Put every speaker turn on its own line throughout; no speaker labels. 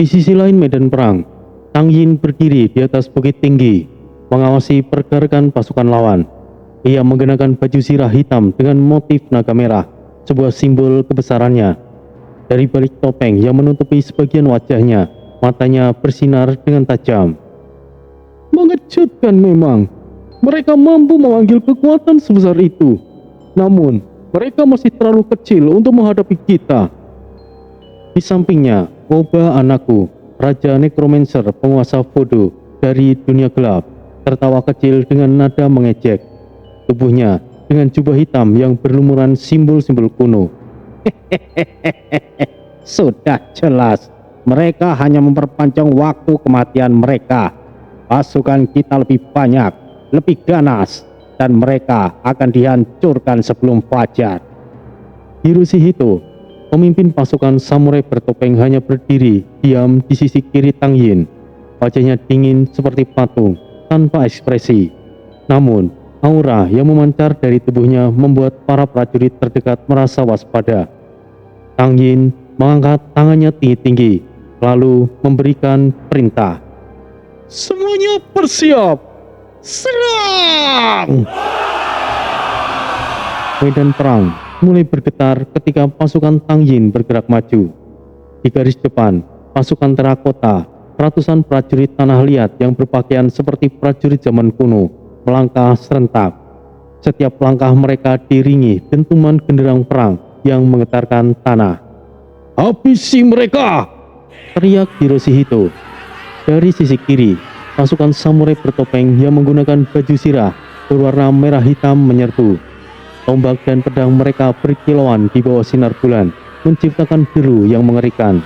Di sisi lain medan perang, Tang Yin berdiri di atas bukit tinggi, mengawasi pergerakan pasukan lawan. Ia mengenakan baju zirah hitam dengan motif naga merah, sebuah simbol kebesarannya. Dari balik topeng yang menutupi sebagian wajahnya, matanya bersinar dengan tajam. Mengejutkan memang, mereka mampu memanggil kekuatan sebesar itu. Namun, mereka masih terlalu kecil untuk menghadapi kita. Di sampingnya, Oba anakku, Raja Necromancer penguasa voodoo dari dunia gelap, tertawa kecil dengan nada mengejek. Tubuhnya dengan jubah hitam yang berlumuran simbol-simbol kuno. Sudah jelas, mereka hanya memperpanjang waktu kematian mereka. Pasukan kita lebih banyak, lebih ganas, dan mereka akan dihancurkan sebelum fajar. Hiroshito, pemimpin pasukan samurai bertopeng, hanya berdiri diam di sisi kiri Tang Yin. Wajahnya dingin seperti patung, tanpa ekspresi. Namun, aura yang memancar dari tubuhnya membuat para prajurit terdekat merasa waspada. Tang Yin mengangkat tangannya tinggi-tinggi, lalu memberikan perintah. Semuanya bersiap! Serang! Medan perang mulai bergetar ketika pasukan Tang Yin bergerak maju. Di garis depan, pasukan terakota, ratusan prajurit tanah liat yang berpakaian seperti prajurit zaman kuno, melangkah serentak. Setiap langkah mereka diiringi dentuman genderang perang yang menggetarkan tanah. Habisi mereka! Teriak Hiroshito. Dari sisi kiri, pasukan samurai bertopeng yang menggunakan baju zirah berwarna merah hitam menyerbu. Tombak dan pedang mereka berkilauan di bawah sinar bulan, menciptakan deru yang mengerikan.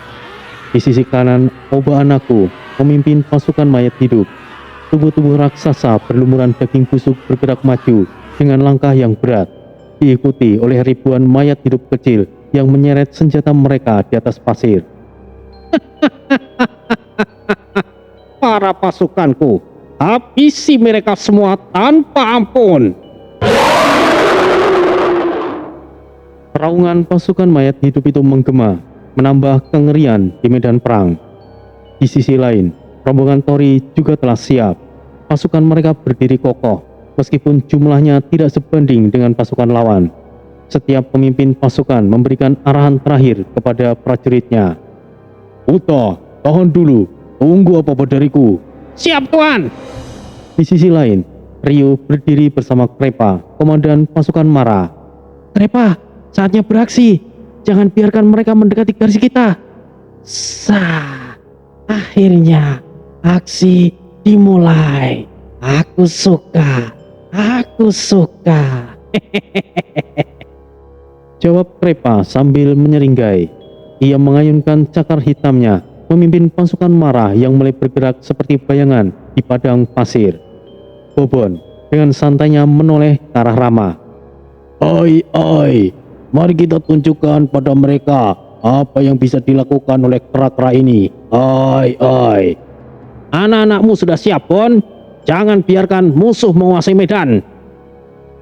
Di sisi kanan, Oba anakku, pemimpin pasukan mayat hidup. Tubuh-tubuh raksasa berlumuran daging busuk bergerak maju dengan langkah yang berat, diikuti oleh ribuan mayat hidup kecil yang menyeret senjata mereka di atas pasir. Para pasukanku, habisi mereka semua tanpa ampun. Peraungan pasukan mayat hidup itu menggema, menambah kengerian di medan perang. Di sisi lain, rombongan Tori juga telah siap. Pasukan mereka berdiri kokoh, meskipun jumlahnya tidak sebanding dengan pasukan lawan. Setiap pemimpin pasukan memberikan arahan terakhir kepada prajuritnya. Uta, tahan dulu, tunggu apa-apa dariku. Siap, Tuan. Di sisi lain, Ryu berdiri bersama Krepa, komandan pasukan Mara. Krepa, saatnya beraksi. Jangan biarkan mereka mendekati garis kita. Akhirnya aksi dimulai. Aku suka. Jawab Krepa sambil menyeringai. Ia mengayunkan cakar hitamnya, memimpin pasukan Mara yang mulai bergerak seperti bayangan di padang pasir. Bobon dengan santainya menoleh ke arah Rama. Oi, mari kita tunjukkan pada mereka apa yang bisa dilakukan oleh kera-kera ini. Oi. Anak-anakmu sudah siap, Bon? Jangan biarkan musuh menguasai medan.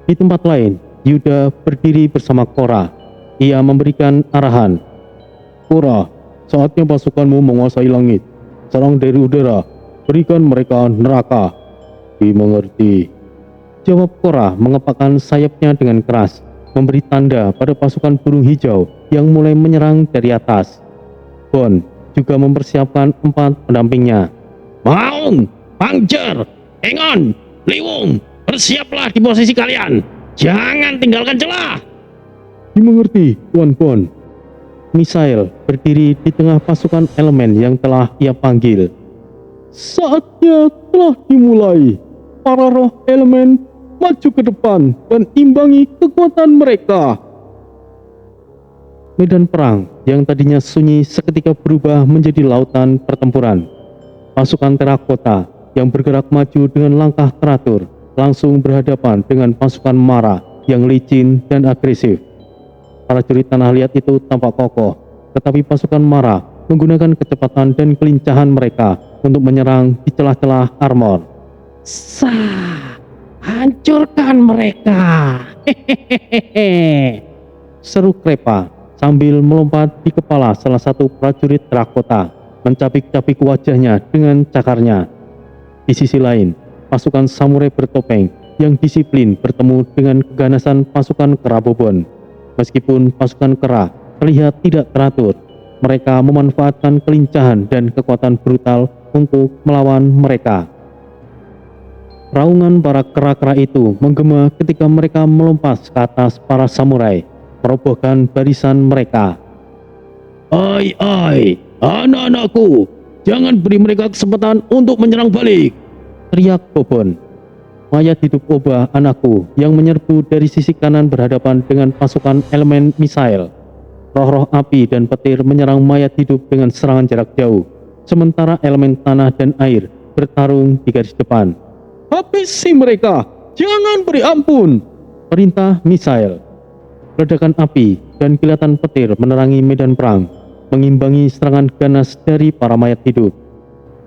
Di tempat lain, Yuda berdiri bersama Korra. Ia memberikan arahan. Korra, saatnya pasukanmu menguasai langit. Serang dari udara, berikan mereka neraka. Dimengerti. Jawab Korra mengepakkan sayapnya dengan keras, memberi tanda pada pasukan burung hijau yang mulai menyerang dari atas. Bon juga mempersiapkan 4 pendampingnya. Maung, Pangjer, Engon, Liwung, bersiaplah di posisi kalian. Jangan tinggalkan celah. Dimengerti, Tuan Bon. Misael berdiri di tengah pasukan elemen yang telah ia panggil. Saatnya telah dimulai. Para roh elemen maju ke depan dan imbangi kekuatan mereka. Medan perang yang tadinya sunyi seketika berubah menjadi lautan pertempuran. Pasukan terakota yang bergerak maju dengan langkah teratur langsung berhadapan dengan pasukan Mara yang licin dan agresif. Prajurit tanah liat itu tampak kokoh, tetapi pasukan Mara menggunakan kecepatan dan kelincahan mereka untuk menyerang di celah-celah armor. Hancurkan mereka! Hehehe! Seru Krepa sambil melompat di kepala salah satu prajurit terakota. mencapik-capik wajahnya dengan cakarnya. Di sisi lain, pasukan samurai bertopeng yang disiplin bertemu dengan keganasan pasukan kera Bobon. Meskipun pasukan kera terlihat tidak teratur, mereka memanfaatkan kelincahan dan kekuatan brutal untuk melawan mereka. Raungan para kera-kera itu menggema ketika mereka melompat ke atas para samurai, merobohkan barisan mereka. "Ai, ai, anak-anakku, jangan beri mereka kesempatan untuk menyerang balik!" teriak Bobon. Mayat hidup Oba, anakku, yang menyerbu dari sisi kanan berhadapan dengan pasukan elemen misail. Roh-roh api dan petir menyerang mayat hidup dengan serangan jarak jauh, sementara elemen tanah dan air bertarung di garis depan. "Habisi mereka! Jangan beri ampun!" perintah misail. Ledakan api dan kilatan petir menerangi medan perang, mengimbangi serangan ganas dari para mayat hidup.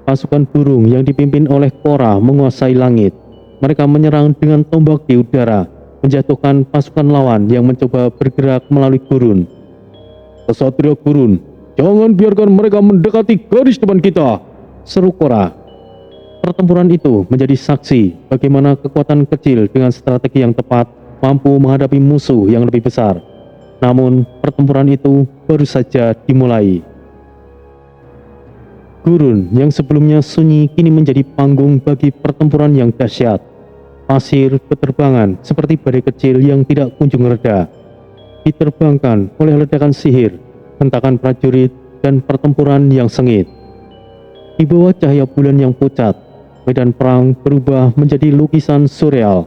Pasukan burung yang dipimpin oleh Korra menguasai langit. Mereka menyerang dengan tombak di udara, menjatuhkan pasukan lawan yang mencoba bergerak melalui gurun. "Kesatria gurun, jangan biarkan mereka mendekati garis depan kita!" seru Korra. Pertempuran itu menjadi saksi bagaimana kekuatan kecil dengan strategi yang tepat mampu menghadapi musuh yang lebih besar. Namun, pertempuran itu baru saja dimulai. Gurun yang sebelumnya sunyi kini menjadi panggung bagi pertempuran yang dahsyat. Pasir berterbangan seperti badai kecil yang tidak kunjung reda, diterbangkan oleh ledakan sihir, hentakan prajurit, dan pertempuran yang sengit. Di bawah cahaya bulan yang pucat, medan perang berubah menjadi lukisan surreal.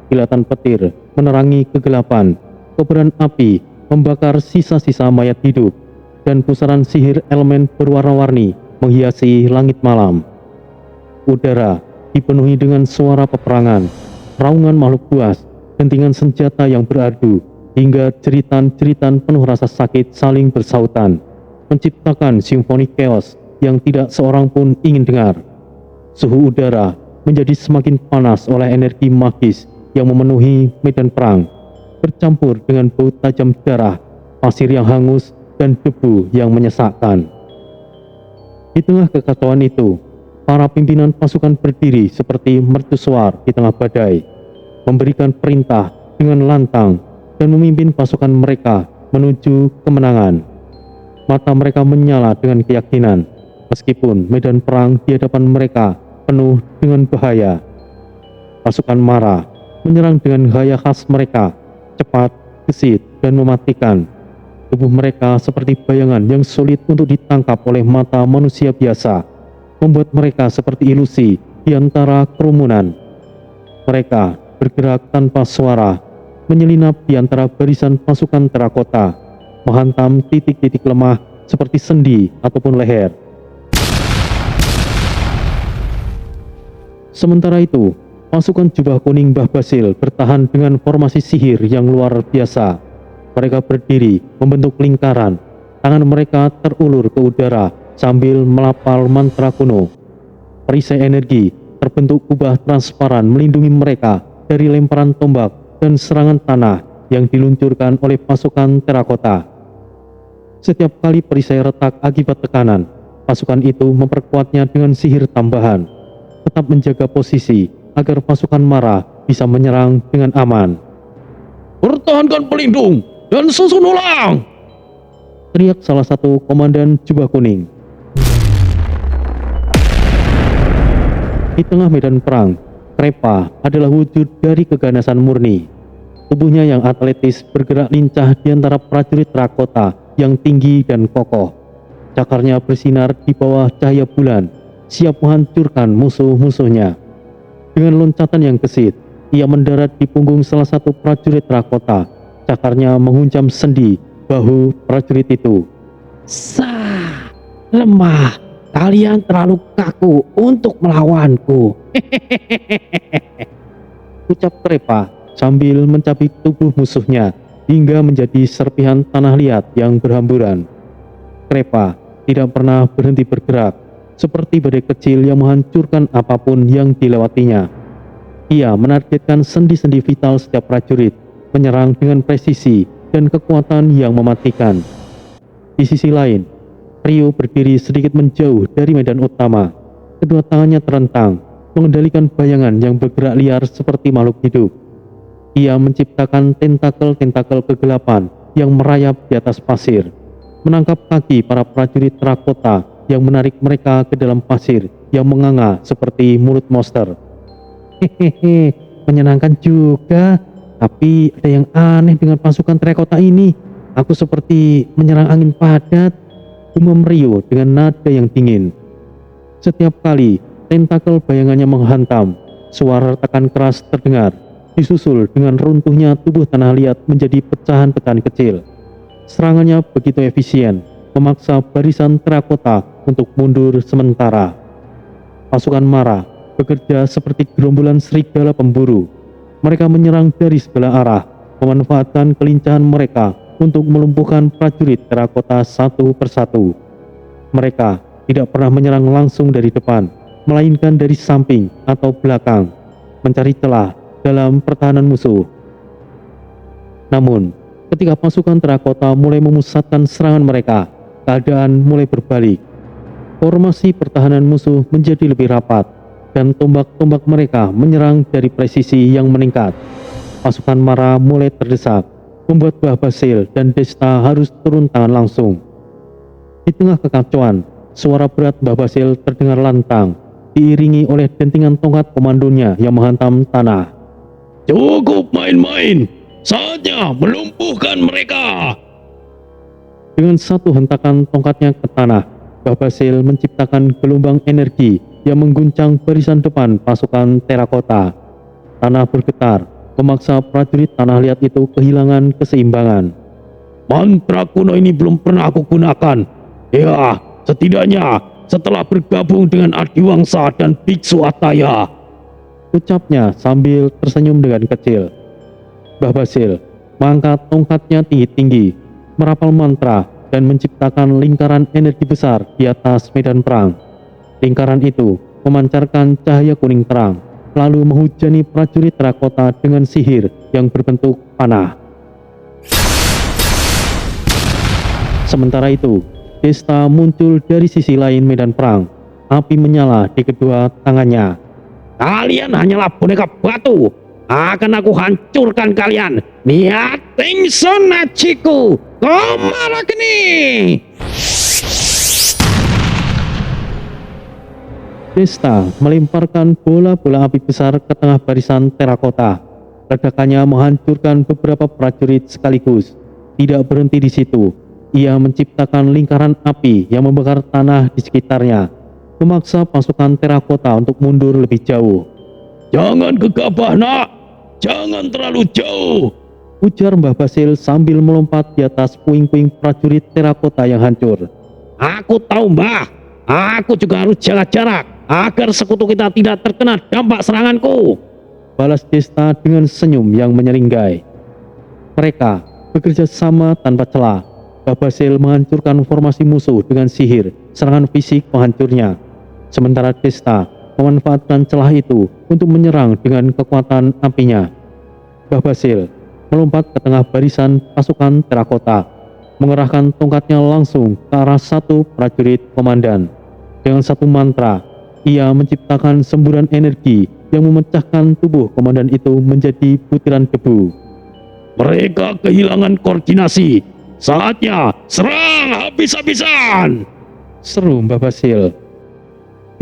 Kilatan petir menerangi kegelapan, kobaran api membakar sisa-sisa mayat hidup, dan pusaran sihir elemen berwarna-warni menghiasi langit malam. Udara dipenuhi dengan suara peperangan, raungan makhluk buas, dentingan senjata yang beradu, hingga jeritan-jeritan penuh rasa sakit saling bersautan, menciptakan simfoni chaos yang tidak seorang pun ingin dengar. Suhu udara menjadi semakin panas oleh energi magis yang memenuhi medan perang, bercampur dengan bau tajam darah, pasir yang hangus, dan debu yang menyesakkan. Di tengah kekacauan itu, para pimpinan pasukan berdiri seperti mercusuar di tengah badai, memberikan perintah dengan lantang dan memimpin pasukan mereka menuju kemenangan. Mata mereka menyala dengan keyakinan, meskipun medan perang di hadapan mereka penuh dengan bahaya. Pasukan Mara menyerang dengan gaya khas mereka, cepat, gesit, dan mematikan. Tubuh mereka seperti bayangan yang sulit untuk ditangkap oleh mata manusia biasa, membuat mereka seperti ilusi di antara kerumunan. Mereka bergerak tanpa suara, menyelinap di antara barisan pasukan terakota, menghantam titik-titik lemah seperti sendi ataupun leher. Sementara itu, pasukan jubah kuning Mbah Basil bertahan dengan formasi sihir yang luar biasa. Mereka berdiri membentuk lingkaran, tangan mereka terulur ke udara sambil melafal mantra kuno. Perisai energi terbentuk kubah transparan melindungi mereka dari lemparan tombak dan serangan tanah yang diluncurkan oleh pasukan terakota. Setiap kali perisai retak akibat tekanan, pasukan itu memperkuatnya dengan sihir tambahan, tetap menjaga posisi agar pasukan Mara bisa menyerang dengan aman. "Pertahankan pelindung dan susun ulang!" teriak salah satu komandan jubah kuning. Di tengah medan perang, Krepa adalah wujud dari keganasan murni. Tubuhnya yang atletis bergerak lincah di antara prajurit terakota yang tinggi dan kokoh. Cakarnya bersinar di bawah cahaya bulan, siap menghancurkan musuh-musuhnya. Dengan loncatan yang gesit, ia mendarat di punggung salah satu prajurit terakota. Cakarnya menghunjam sendi bahu prajurit itu. "Sah, lemah, kalian terlalu kaku untuk melawanku," ucap Krepa sambil mencabik tubuh musuhnya hingga menjadi serpihan tanah liat yang berhamburan. Krepa tidak pernah berhenti bergerak, seperti badai kecil yang menghancurkan apapun yang dilewatinya. Ia menargetkan sendi-sendi vital setiap prajurit, menyerang dengan presisi dan kekuatan yang mematikan. Di sisi lain, Rio berdiri sedikit menjauh dari medan utama. Kedua tangannya terentang, mengendalikan bayangan yang bergerak liar seperti makhluk hidup. Ia menciptakan tentakel-tentakel kegelapan yang merayap di atas pasir, menangkap kaki para prajurit terakota yang menarik mereka ke dalam pasir yang menganga seperti mulut monster. Hehehe, menyenangkan juga, tapi ada yang aneh dengan pasukan terakota ini. Aku seperti menyerang angin padat, gumam Rio dengan nada yang dingin. Setiap kali tentakel bayangannya menghantam, suara retakan keras terdengar, disusul dengan runtuhnya tubuh tanah liat menjadi pecahan-pecahan kecil. Serangannya begitu efisien, memaksa barisan terakota untuk mundur sementara. Pasukan Mara bekerja seperti gerombolan serigala pemburu. Mereka menyerang dari segala arah, memanfaatkan kelincahan mereka untuk melumpuhkan prajurit terakota satu persatu. Mereka tidak pernah menyerang langsung dari depan, melainkan dari samping atau belakang, mencari celah dalam pertahanan musuh. Namun, ketika pasukan terakota mulai memusatkan serangan mereka, keadaan mulai berbalik. Formasi pertahanan musuh menjadi lebih rapat, dan tombak-tombak mereka menyerang dari presisi yang meningkat. Pasukan Mara mulai terdesak, membuat Mbah Basil dan Desta harus turun tangan langsung. Di tengah kekacauan, suara berat Mbah Basil terdengar lantang, diiringi oleh dentingan tongkat komandonya yang menghantam tanah.
Cukup main-main, saatnya melumpuhkan mereka.
Dengan satu hentakan tongkatnya ke tanah, Mbah Basil menciptakan gelombang energi yang mengguncang barisan depan pasukan terakota. Tanah bergetar, memaksa prajurit tanah liat itu kehilangan keseimbangan.
Mantra kuno ini belum pernah aku gunakan. Ya, setidaknya setelah bergabung dengan Adiwangsa dan Biksu Ataya,
Ucapnya sambil tersenyum dengan kecil. Mbah Basil mengangkat tongkatnya tinggi-tinggi, merapal mantra dan menciptakan lingkaran energi besar di atas medan perang. Lingkaran itu memancarkan cahaya kuning terang, lalu menghujani prajurit terakota dengan sihir yang berbentuk panah. Sementara itu, Desta muncul dari sisi lain medan perang. Api menyala di kedua tangannya.
kalian hanyalah boneka batu. Akan aku hancurkan kalian. Niating sonachiku, Komaragni.
Desta melemparkan bola-bola api besar ke tengah barisan terakota. Ledakannya menghancurkan beberapa prajurit sekaligus. Tidak berhenti di situ. Ia menciptakan lingkaran api yang membakar tanah di sekitarnya, memaksa pasukan terakota untuk mundur lebih jauh.
Jangan gegabah, nak. Jangan terlalu jauh.
Ujar Mbah Basil sambil melompat di atas puing-puing prajurit terakota yang hancur.
Aku tahu, Mbah. Aku juga harus jaga jarak agar sekutu kita tidak terkena dampak seranganku.
Balas Desta dengan senyum yang menyeringai. Mereka bekerja sama tanpa celah. Mbah Basil menghancurkan formasi musuh dengan sihir, serangan fisik penghancurnya. Sementara Desta memanfaatkan celah itu untuk menyerang dengan kekuatan apinya. Mbah Basil melompat ke tengah barisan pasukan terakota, mengerahkan tongkatnya langsung ke arah satu prajurit komandan. Dengan satu mantra, ia menciptakan semburan energi yang memecahkan tubuh komandan itu menjadi butiran debu.
Mereka kehilangan koordinasi. Saatnya serang habis-habisan.
Seru Mbah Basil.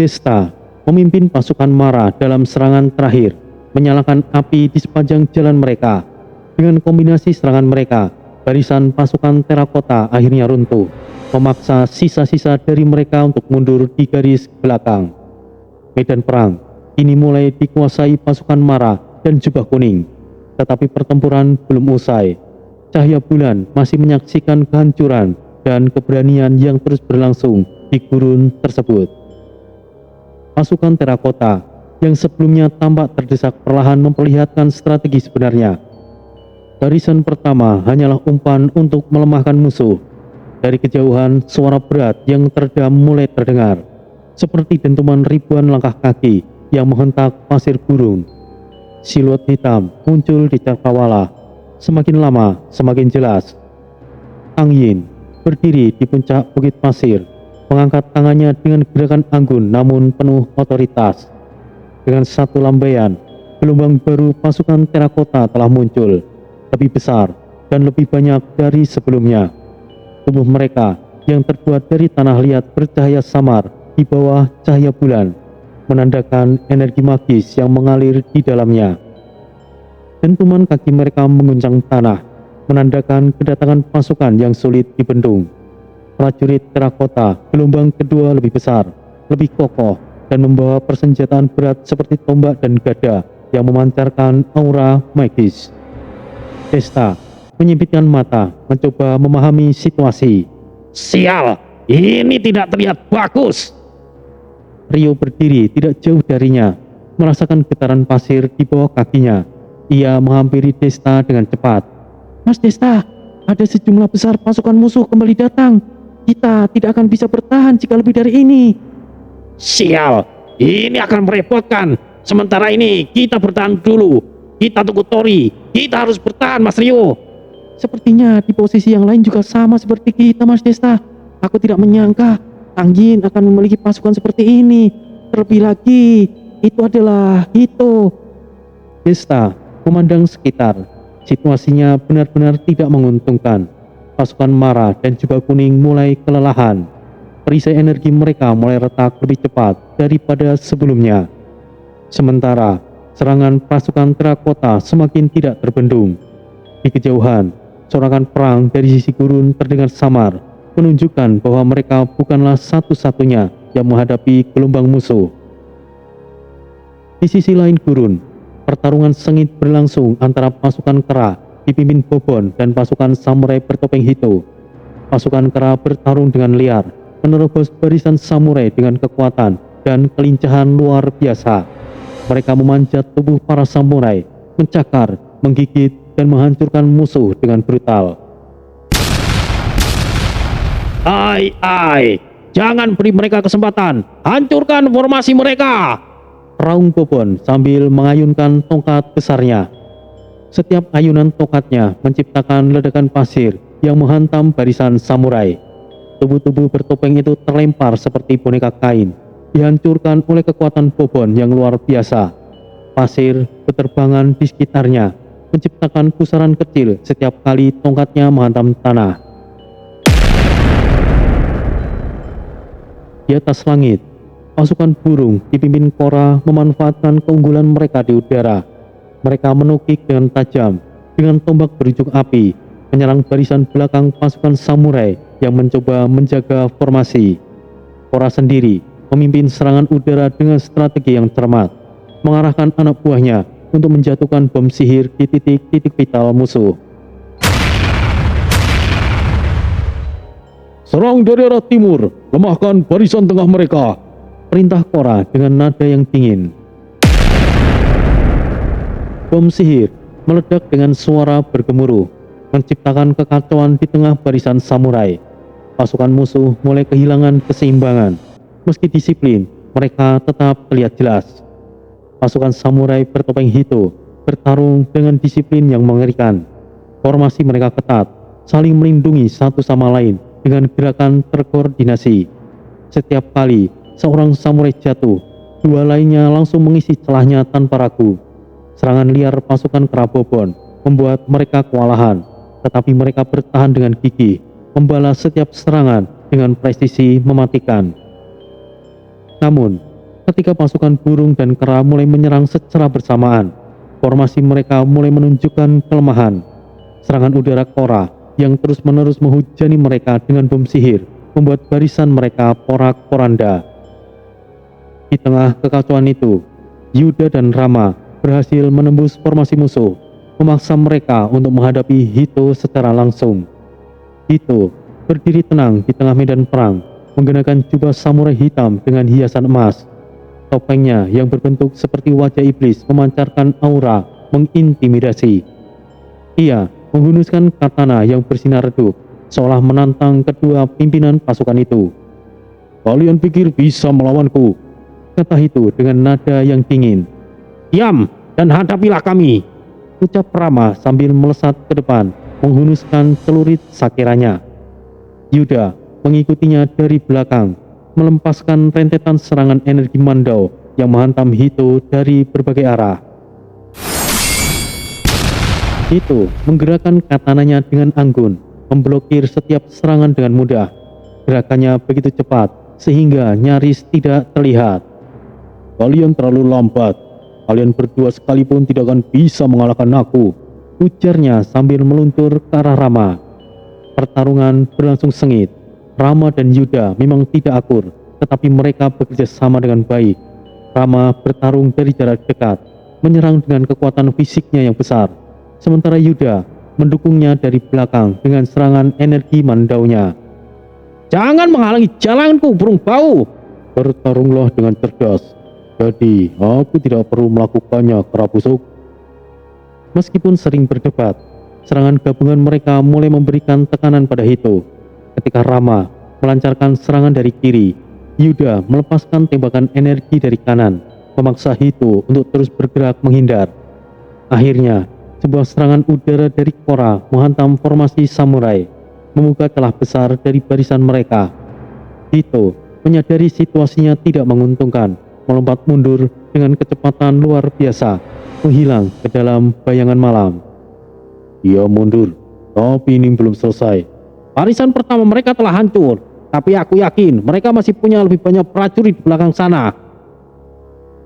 Desta memimpin pasukan Mara dalam serangan terakhir, menyalakan api di sepanjang jalan mereka. Dengan kombinasi serangan mereka, barisan pasukan terakota akhirnya runtuh, memaksa sisa-sisa dari mereka untuk mundur di garis belakang. Medan perang kini mulai dikuasai pasukan Mara dan Jubah Kuning, tetapi pertempuran belum usai. Cahaya bulan masih menyaksikan kehancuran dan keberanian yang terus berlangsung di gurun tersebut. Pasukan terakota yang sebelumnya tampak terdesak perlahan memperlihatkan strategi sebenarnya. Barisan pertama hanyalah umpan untuk melemahkan musuh. Dari kejauhan, suara berat yang teredam mulai terdengar, seperti dentuman ribuan langkah kaki yang menghentak pasir gurun. Siluet hitam muncul di cakrawala. Semakin lama, semakin jelas. Tang Yin, berdiri di puncak bukit pasir, mengangkat tangannya dengan gerakan anggun namun penuh otoritas. Dengan satu lambaian, gelombang baru pasukan terakota telah muncul, lebih besar dan lebih banyak dari sebelumnya. Tubuh mereka yang terbuat dari tanah liat bercahaya samar di bawah cahaya bulan, menandakan energi magis yang mengalir di dalamnya. Dentuman kaki mereka mengguncang tanah, menandakan kedatangan pasukan yang sulit dibendung. Prajurit terakota gelombang kedua lebih besar, lebih kokoh, dan membawa persenjataan berat seperti tombak dan gada yang memancarkan aura magis. Desta menyipitkan mata, mencoba memahami situasi.
Sial, ini tidak terlihat bagus.
Rio berdiri tidak jauh darinya, merasakan getaran pasir di bawah kakinya. Ia menghampiri Desta dengan cepat. Mas Desta, ada sejumlah besar pasukan musuh kembali datang. Kita tidak akan bisa bertahan jika lebih dari ini.
Sial, ini akan merepotkan. Sementara ini kita bertahan dulu. Kita tunggu Tori. Kita harus bertahan, Mas Rio.
Sepertinya di posisi yang lain juga sama seperti kita, Mas Desta. Aku tidak menyangka Angjin akan memiliki pasukan seperti ini. Terlebih lagi, itu adalah Hito. Desta memandang sekitar. Situasinya benar-benar tidak menguntungkan. Pasukan Mara dan Jubah Kuning mulai kelelahan. Perisai energi mereka mulai retak lebih cepat daripada sebelumnya. Sementara serangan pasukan terakota semakin tidak terbendung. Di kejauhan, sorangan perang dari sisi gurun terdengar samar, menunjukkan bahwa mereka bukanlah satu-satunya yang menghadapi gelombang musuh. Di sisi lain gurun, pertarungan sengit berlangsung antara pasukan Kera dipimpin Bobon dan pasukan samurai bertopeng Hito. Pasukan Kera bertarung dengan liar, menerobos barisan samurai dengan kekuatan dan kelincahan luar biasa. Mereka memanjat tubuh para samurai, mencakar, menggigit, dan menghancurkan musuh dengan brutal.
Ai, jangan beri mereka kesempatan. Hancurkan formasi mereka.
Raung Bobon sambil mengayunkan tongkat besarnya. Setiap ayunan tongkatnya menciptakan ledakan pasir yang menghantam barisan samurai. Tubuh-tubuh bertopeng itu terlempar seperti boneka kain, dihancurkan oleh kekuatan Bobon yang luar biasa. Pasir berterbangan di sekitarnya, menciptakan pusaran kecil setiap kali tongkatnya menghantam tanah. Di atas langit, pasukan burung dipimpin Korra memanfaatkan keunggulan mereka di udara. Mereka menukik dengan tajam, dengan tombak berujung api, menyerang barisan belakang pasukan samurai yang mencoba menjaga formasi. Korra sendiri memimpin serangan udara dengan strategi yang cermat, mengarahkan anak buahnya untuk menjatuhkan bom sihir di titik-titik vital musuh.
Serang dari arah timur, lemahkan barisan tengah mereka.
Perintah Korra dengan nada yang dingin. Bom sihir meledak dengan suara bergemuruh, menciptakan kekacauan di tengah barisan samurai. Pasukan musuh mulai kehilangan keseimbangan. Meski disiplin, mereka tetap terlihat jelas. Pasukan samurai bertopeng Hito bertarung dengan disiplin yang mengerikan. Formasi mereka ketat, saling melindungi satu sama lain dengan gerakan terkoordinasi. Setiap kali seorang samurai jatuh, dua lainnya langsung mengisi celahnya tanpa ragu. Serangan liar pasukan Kera Bobon membuat mereka kewalahan, tetapi mereka bertahan dengan gigih, membalas setiap serangan dengan presisi mematikan. Namun, ketika pasukan burung dan kera mulai menyerang secara bersamaan, formasi mereka mulai menunjukkan kelemahan. Serangan udara Korra yang terus-menerus menghujani mereka dengan bom sihir membuat barisan mereka porak-poranda. Di tengah kekacauan itu, Yuda dan Rama berhasil menembus formasi musuh, memaksa mereka untuk menghadapi Hito secara langsung. Hito berdiri tenang di tengah medan perang, mengenakan jubah samurai hitam dengan hiasan emas. Topengnya yang berbentuk seperti wajah iblis memancarkan aura mengintimidasi. Ia menghunuskan katana yang bersinar redup, seolah menantang kedua pimpinan pasukan itu.
Kalian pikir bisa melawanku?
Kata Hito dengan nada yang dingin.
Diam dan hadapilah kami,
ucap Rama sambil melesat ke depan, menghunuskan celurit sakiranya. Yuda mengikutinya dari belakang, melepaskan rentetan serangan energi Mandau yang menghantam Hito dari berbagai arah. Hito menggerakkan katananya dengan anggun, memblokir setiap serangan dengan mudah. Gerakannya begitu cepat sehingga nyaris tidak terlihat.
Kalian terlalu lambat. Kalian berdua sekalipun tidak akan bisa mengalahkan aku,
ujarnya sambil meluncur ke arah Rama. Pertarungan berlangsung sengit. Rama dan Yuda memang tidak akur, tetapi mereka bekerja sama dengan baik. Rama bertarung dari jarak dekat, menyerang dengan kekuatan fisiknya yang besar, sementara Yuda mendukungnya dari belakang dengan serangan energi mandaunya.
Jangan menghalangi jalanku, burung bau.
Bertarunglah dengan cerdas. Jadi, aku tidak perlu melakukannya, kera busuk. Meskipun sering berdebat, serangan gabungan mereka mulai memberikan tekanan pada Hito. Ketika Rama melancarkan serangan dari kiri, Yuda melepaskan tembakan energi dari kanan, memaksa Hito untuk terus bergerak menghindar. Akhirnya, sebuah serangan udara dari Korra menghantam formasi samurai, membuka celah besar dari barisan mereka. Hito menyadari situasinya tidak menguntungkan, melompat mundur dengan kecepatan luar biasa, menghilang ke dalam bayangan malam.
Dia mundur, tapi ini belum selesai. Barisan pertama mereka telah hancur, tapi aku yakin mereka masih punya lebih banyak prajurit di belakang sana.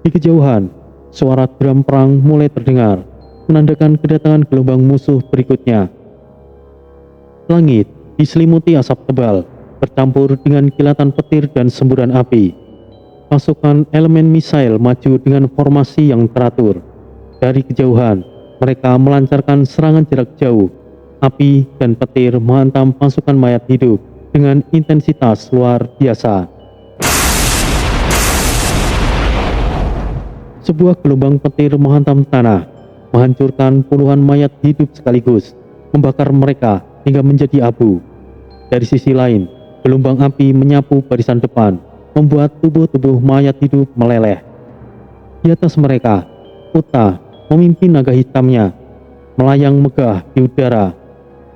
Di kejauhan, suara drum perang mulai terdengar, menandakan kedatangan gelombang musuh berikutnya. Langit diselimuti asap tebal, bercampur dengan kilatan petir dan semburan api. Pasukan elemen misail maju dengan formasi yang teratur. Dari kejauhan, mereka melancarkan serangan jarak jauh. Api dan petir menghantam pasukan mayat hidup dengan intensitas luar biasa. Sebuah gelombang petir menghantam tanah, menghancurkan puluhan mayat hidup sekaligus, membakar mereka hingga menjadi abu. Dari sisi lain, gelombang api menyapu barisan depan, membuat tubuh-tubuh mayat hidup meleleh. Di atas mereka, Uta memimpin naga hitamnya, melayang megah di udara.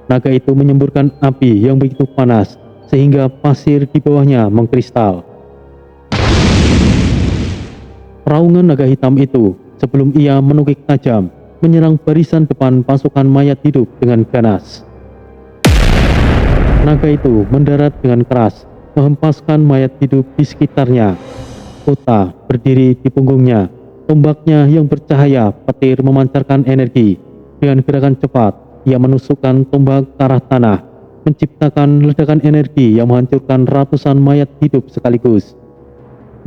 Naga itu menyemburkan api yang begitu panas, sehingga pasir di bawahnya mengkristal. Raungan naga hitam itu, sebelum ia menukik tajam, menyerang barisan depan pasukan mayat hidup dengan ganas. Naga itu mendarat dengan keras, menghempaskan mayat hidup di sekitarnya. Uta berdiri di punggungnya, tombaknya yang bercahaya petir memancarkan energi. Dengan gerakan cepat, ia menusukkan tombak ke arah tanah, menciptakan ledakan energi yang menghancurkan ratusan mayat hidup sekaligus.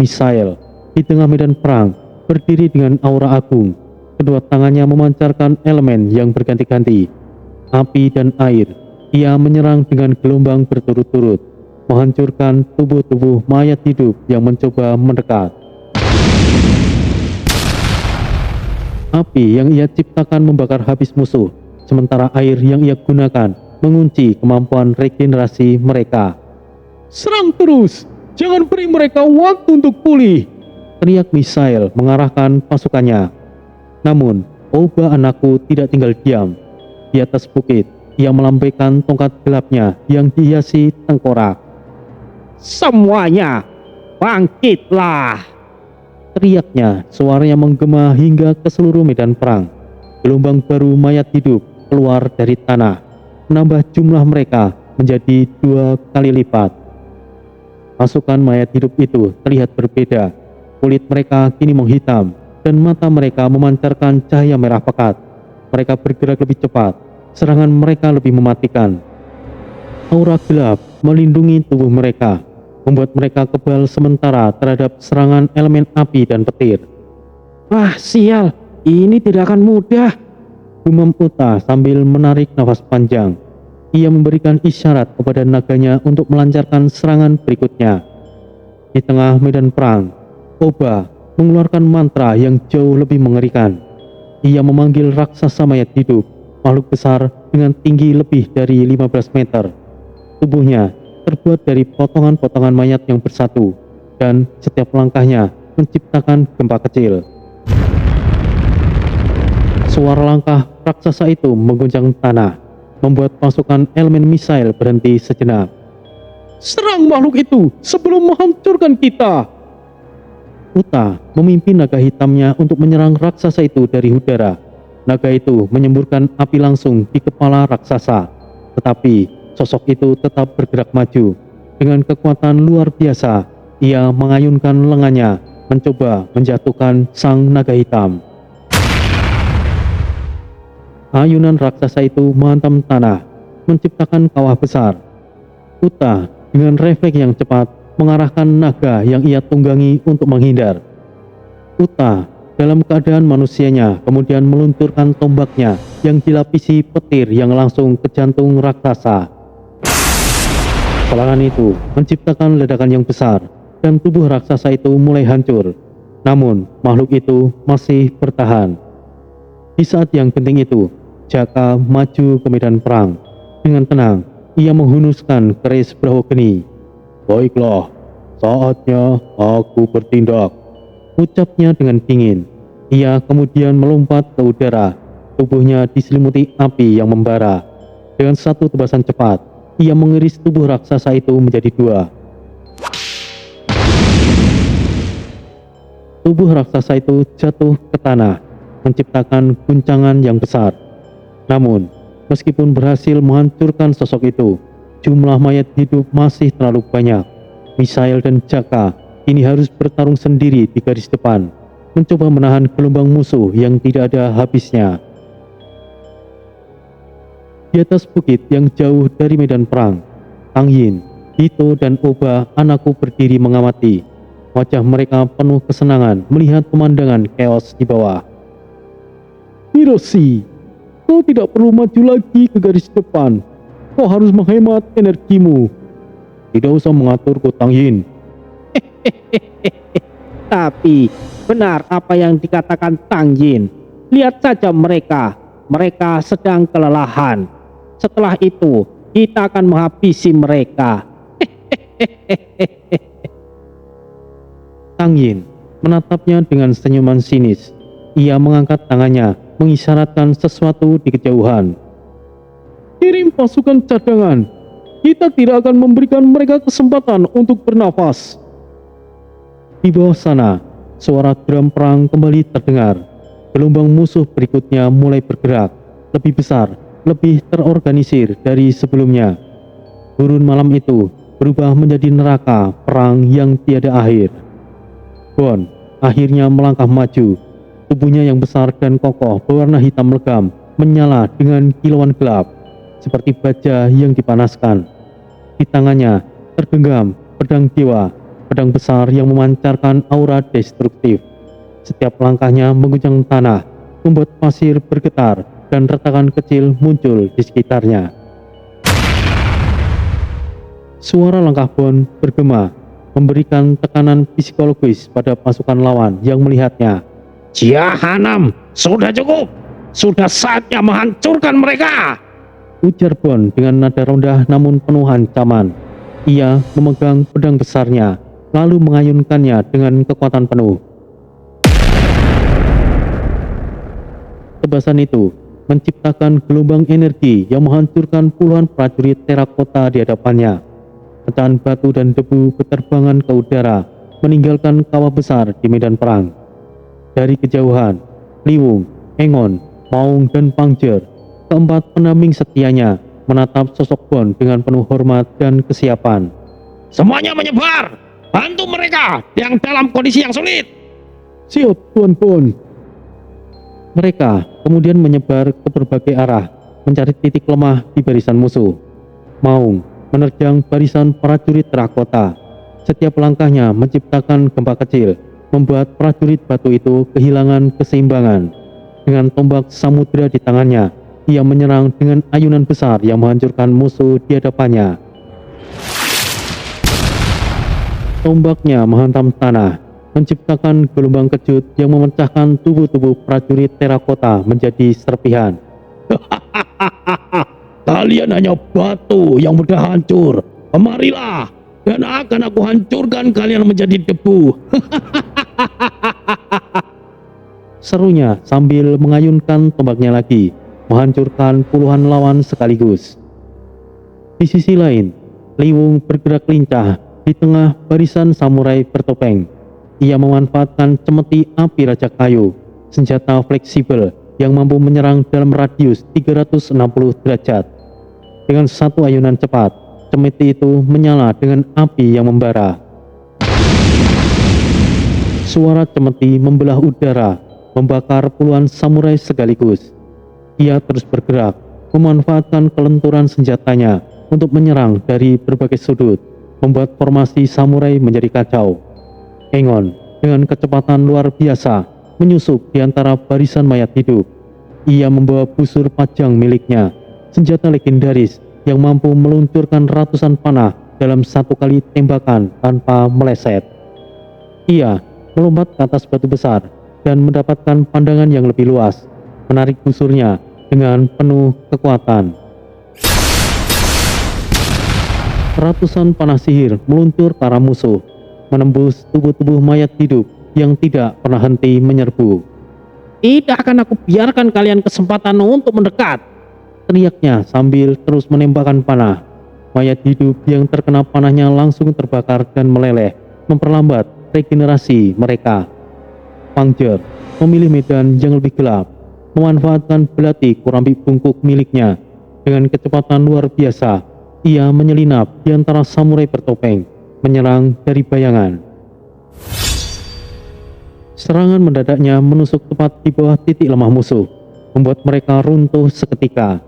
Misail di tengah medan perang berdiri dengan aura agung. Kedua tangannya memancarkan elemen yang berganti-ganti, api dan air. Ia menyerang dengan gelombang berturut-turut, menghancurkan tubuh-tubuh mayat hidup yang mencoba mendekat. Api yang ia ciptakan membakar habis musuh, sementara air yang ia gunakan mengunci kemampuan regenerasi mereka.
Serang terus, jangan beri mereka waktu untuk pulih,
teriak Misail mengarahkan pasukannya. Namun, Oba anakku tidak tinggal diam. Di atas bukit, ia melambaikan tongkat gelapnya yang dihiasi tengkorak.
Semuanya, bangkitlah!
Teriaknya, suaranya menggema hingga ke seluruh medan perang. Gelombang baru mayat hidup keluar dari tanah, menambah jumlah mereka menjadi 2 kali lipat. Pasukan mayat hidup itu terlihat berbeda. Kulit mereka kini menghitam, dan mata mereka memancarkan cahaya merah pekat. Mereka bergerak lebih cepat, serangan mereka lebih mematikan. Aura gelap melindungi tubuh mereka, membuat mereka kebal sementara terhadap serangan elemen api dan petir.
Wah, sial, ini tidak akan mudah,
gumam Uta sambil menarik nafas panjang. Ia memberikan isyarat kepada naganya untuk melancarkan serangan berikutnya. Di tengah medan perang, Oba mengeluarkan mantra yang jauh lebih mengerikan. Ia memanggil raksasa mayat hidup, makhluk besar dengan tinggi lebih dari 15 meter. Tubuhnya terbuat dari potongan-potongan mayat yang bersatu, dan setiap langkahnya menciptakan gempa kecil. Suara langkah raksasa itu mengguncang tanah, membuat pasukan elemen misail berhenti sejenak.
Serang makhluk itu sebelum menghancurkan kita.
Uta memimpin naga hitamnya untuk menyerang raksasa itu dari udara. Naga itu menyemburkan api langsung di kepala raksasa. Tetapi sosok itu tetap bergerak maju. Dengan kekuatan luar biasa, ia mengayunkan lengannya, mencoba menjatuhkan sang naga hitam. Ayunan raksasa itu menghantam tanah, menciptakan kawah besar. Uta dengan refleks yang cepat mengarahkan naga yang ia tunggangi untuk menghindar. Uta dalam keadaan manusianya kemudian meluncurkan tombaknya yang dilapisi petir yang langsung ke jantung raksasa. Serangan itu menciptakan ledakan yang besar dan tubuh raksasa itu mulai hancur. Namun makhluk itu masih bertahan. Di saat yang penting itu, Jaka maju ke medan perang. Dengan tenang, ia menghunuskan keris Brahogeni.
Baiklah, saatnya aku bertindak,
Ucapnya dengan dingin. Ia kemudian melompat ke udara. Tubuhnya diselimuti api yang membara. Dengan satu tebasan cepat, ia mengiris tubuh raksasa itu menjadi dua. Tubuh raksasa itu jatuh ke tanah, menciptakan guncangan yang besar. Namun, meskipun berhasil menghancurkan sosok itu, jumlah mayat hidup masih terlalu banyak. Misael dan Jaka kini harus bertarung sendiri di garis depan, mencoba menahan gelombang musuh yang tidak ada habisnya. Di atas bukit yang jauh dari medan perang, Tang Yin, Hito, dan Oba anakku berdiri mengamati. Wajah mereka penuh kesenangan melihat pemandangan chaos di bawah.
Hiroshi, kau tidak perlu maju lagi ke garis depan. Kau harus menghemat energimu.
Tidak usah mengaturku, Tang Yin.
Tapi benar apa yang dikatakan Tang Yin. Lihat saja mereka sedang kelelahan. Setelah itu kita akan menghabisi mereka.
Tang Yin menatapnya dengan senyuman sinis. Ia mengangkat tangannya, mengisyaratkan sesuatu di kejauhan.
Kirim pasukan cadangan. Kita tidak akan memberikan mereka kesempatan untuk bernafas.
Di bawah sana, suara drum perang kembali terdengar. Gelombang musuh berikutnya mulai bergerak, lebih besar, lebih terorganisir dari sebelumnya. Gurun malam itu berubah menjadi neraka perang yang tiada akhir. Bon akhirnya melangkah maju. Tubuhnya yang besar dan kokoh berwarna hitam legam menyala dengan kilauan gelap, seperti baja yang dipanaskan. Di tangannya tergenggam pedang dewa, pedang besar yang memancarkan aura destruktif. Setiap langkahnya mengguncang tanah, membuat pasir bergetar dan retakan kecil muncul di sekitarnya. Suara langkah Bon bergema, memberikan tekanan psikologis pada pasukan lawan yang melihatnya.
Jahanam, sudah cukup. Sudah saatnya menghancurkan mereka.
Ujar Bon dengan nada rendah namun penuh ancaman. Ia memegang pedang besarnya, lalu mengayunkannya dengan kekuatan penuh. Tebasan itu menciptakan gelombang energi yang menghancurkan puluhan prajurit terakota di hadapannya. Pecahan batu dan debu berterbangan ke udara, meninggalkan kawah besar di medan perang. Dari kejauhan, Liwung, Engon, Maung, dan Pangjer, keempat pendamping setianya, menatap sosok Bon dengan penuh hormat dan kesiapan.
Semuanya menyebar. Bantu mereka yang dalam kondisi yang sulit.
Siap, Tuan Bon.
Mereka kemudian menyebar ke berbagai arah, mencari titik lemah di barisan musuh. Maung menerjang barisan prajurit terakota. Setiap langkahnya menciptakan gempa kecil, membuat prajurit batu itu kehilangan keseimbangan. Dengan tombak samudera di tangannya, ia menyerang dengan ayunan besar yang menghancurkan musuh di hadapannya. Tombaknya menghantam tanah, menciptakan gelombang kejut yang memecahkan tubuh-tubuh prajurit terakota menjadi serpihan.
Kalian hanya batu yang mudah hancur. Kemarilah, dan akan aku hancurkan kalian menjadi debu.
Serunya sambil mengayunkan tombaknya lagi, menghancurkan puluhan lawan sekaligus. Di sisi lain, Liwung bergerak lincah di tengah barisan samurai bertopeng. Ia memanfaatkan cemeti api Raja Kayu, senjata fleksibel yang mampu menyerang dalam radius 360 derajat. Dengan satu ayunan cepat, cemeti itu menyala dengan api yang membara. Suara cemeti membelah udara, membakar puluhan samurai sekaligus. Ia terus bergerak, memanfaatkan kelenturan senjatanya untuk menyerang dari berbagai sudut, membuat formasi samurai menjadi kacau. Engon dengan kecepatan luar biasa menyusup di antara barisan mayat hidup. Ia membawa busur pajang miliknya, senjata legendaris yang mampu meluncurkan ratusan panah dalam satu kali tembakan tanpa meleset. Ia melompat ke atas batu besar dan mendapatkan pandangan yang lebih luas, menarik busurnya dengan penuh kekuatan. Ratusan panah sihir meluncur ke arah musuh, menembus tubuh-tubuh mayat hidup yang tidak pernah henti menyerbu.
Tidak akan aku biarkan kalian kesempatan untuk mendekat,
Teriaknya sambil terus menembakkan panah. Mayat hidup yang terkena panahnya langsung terbakar dan meleleh, memperlambat regenerasi mereka. Pangjer memilih medan yang lebih gelap, memanfaatkan belati kurambi bungkuk miliknya. Dengan kecepatan luar biasa, ia menyelinap di antara samurai bertopeng, menyerang dari bayangan. Serangan mendadaknya menusuk tepat di bawah titik lemah musuh, membuat mereka runtuh seketika.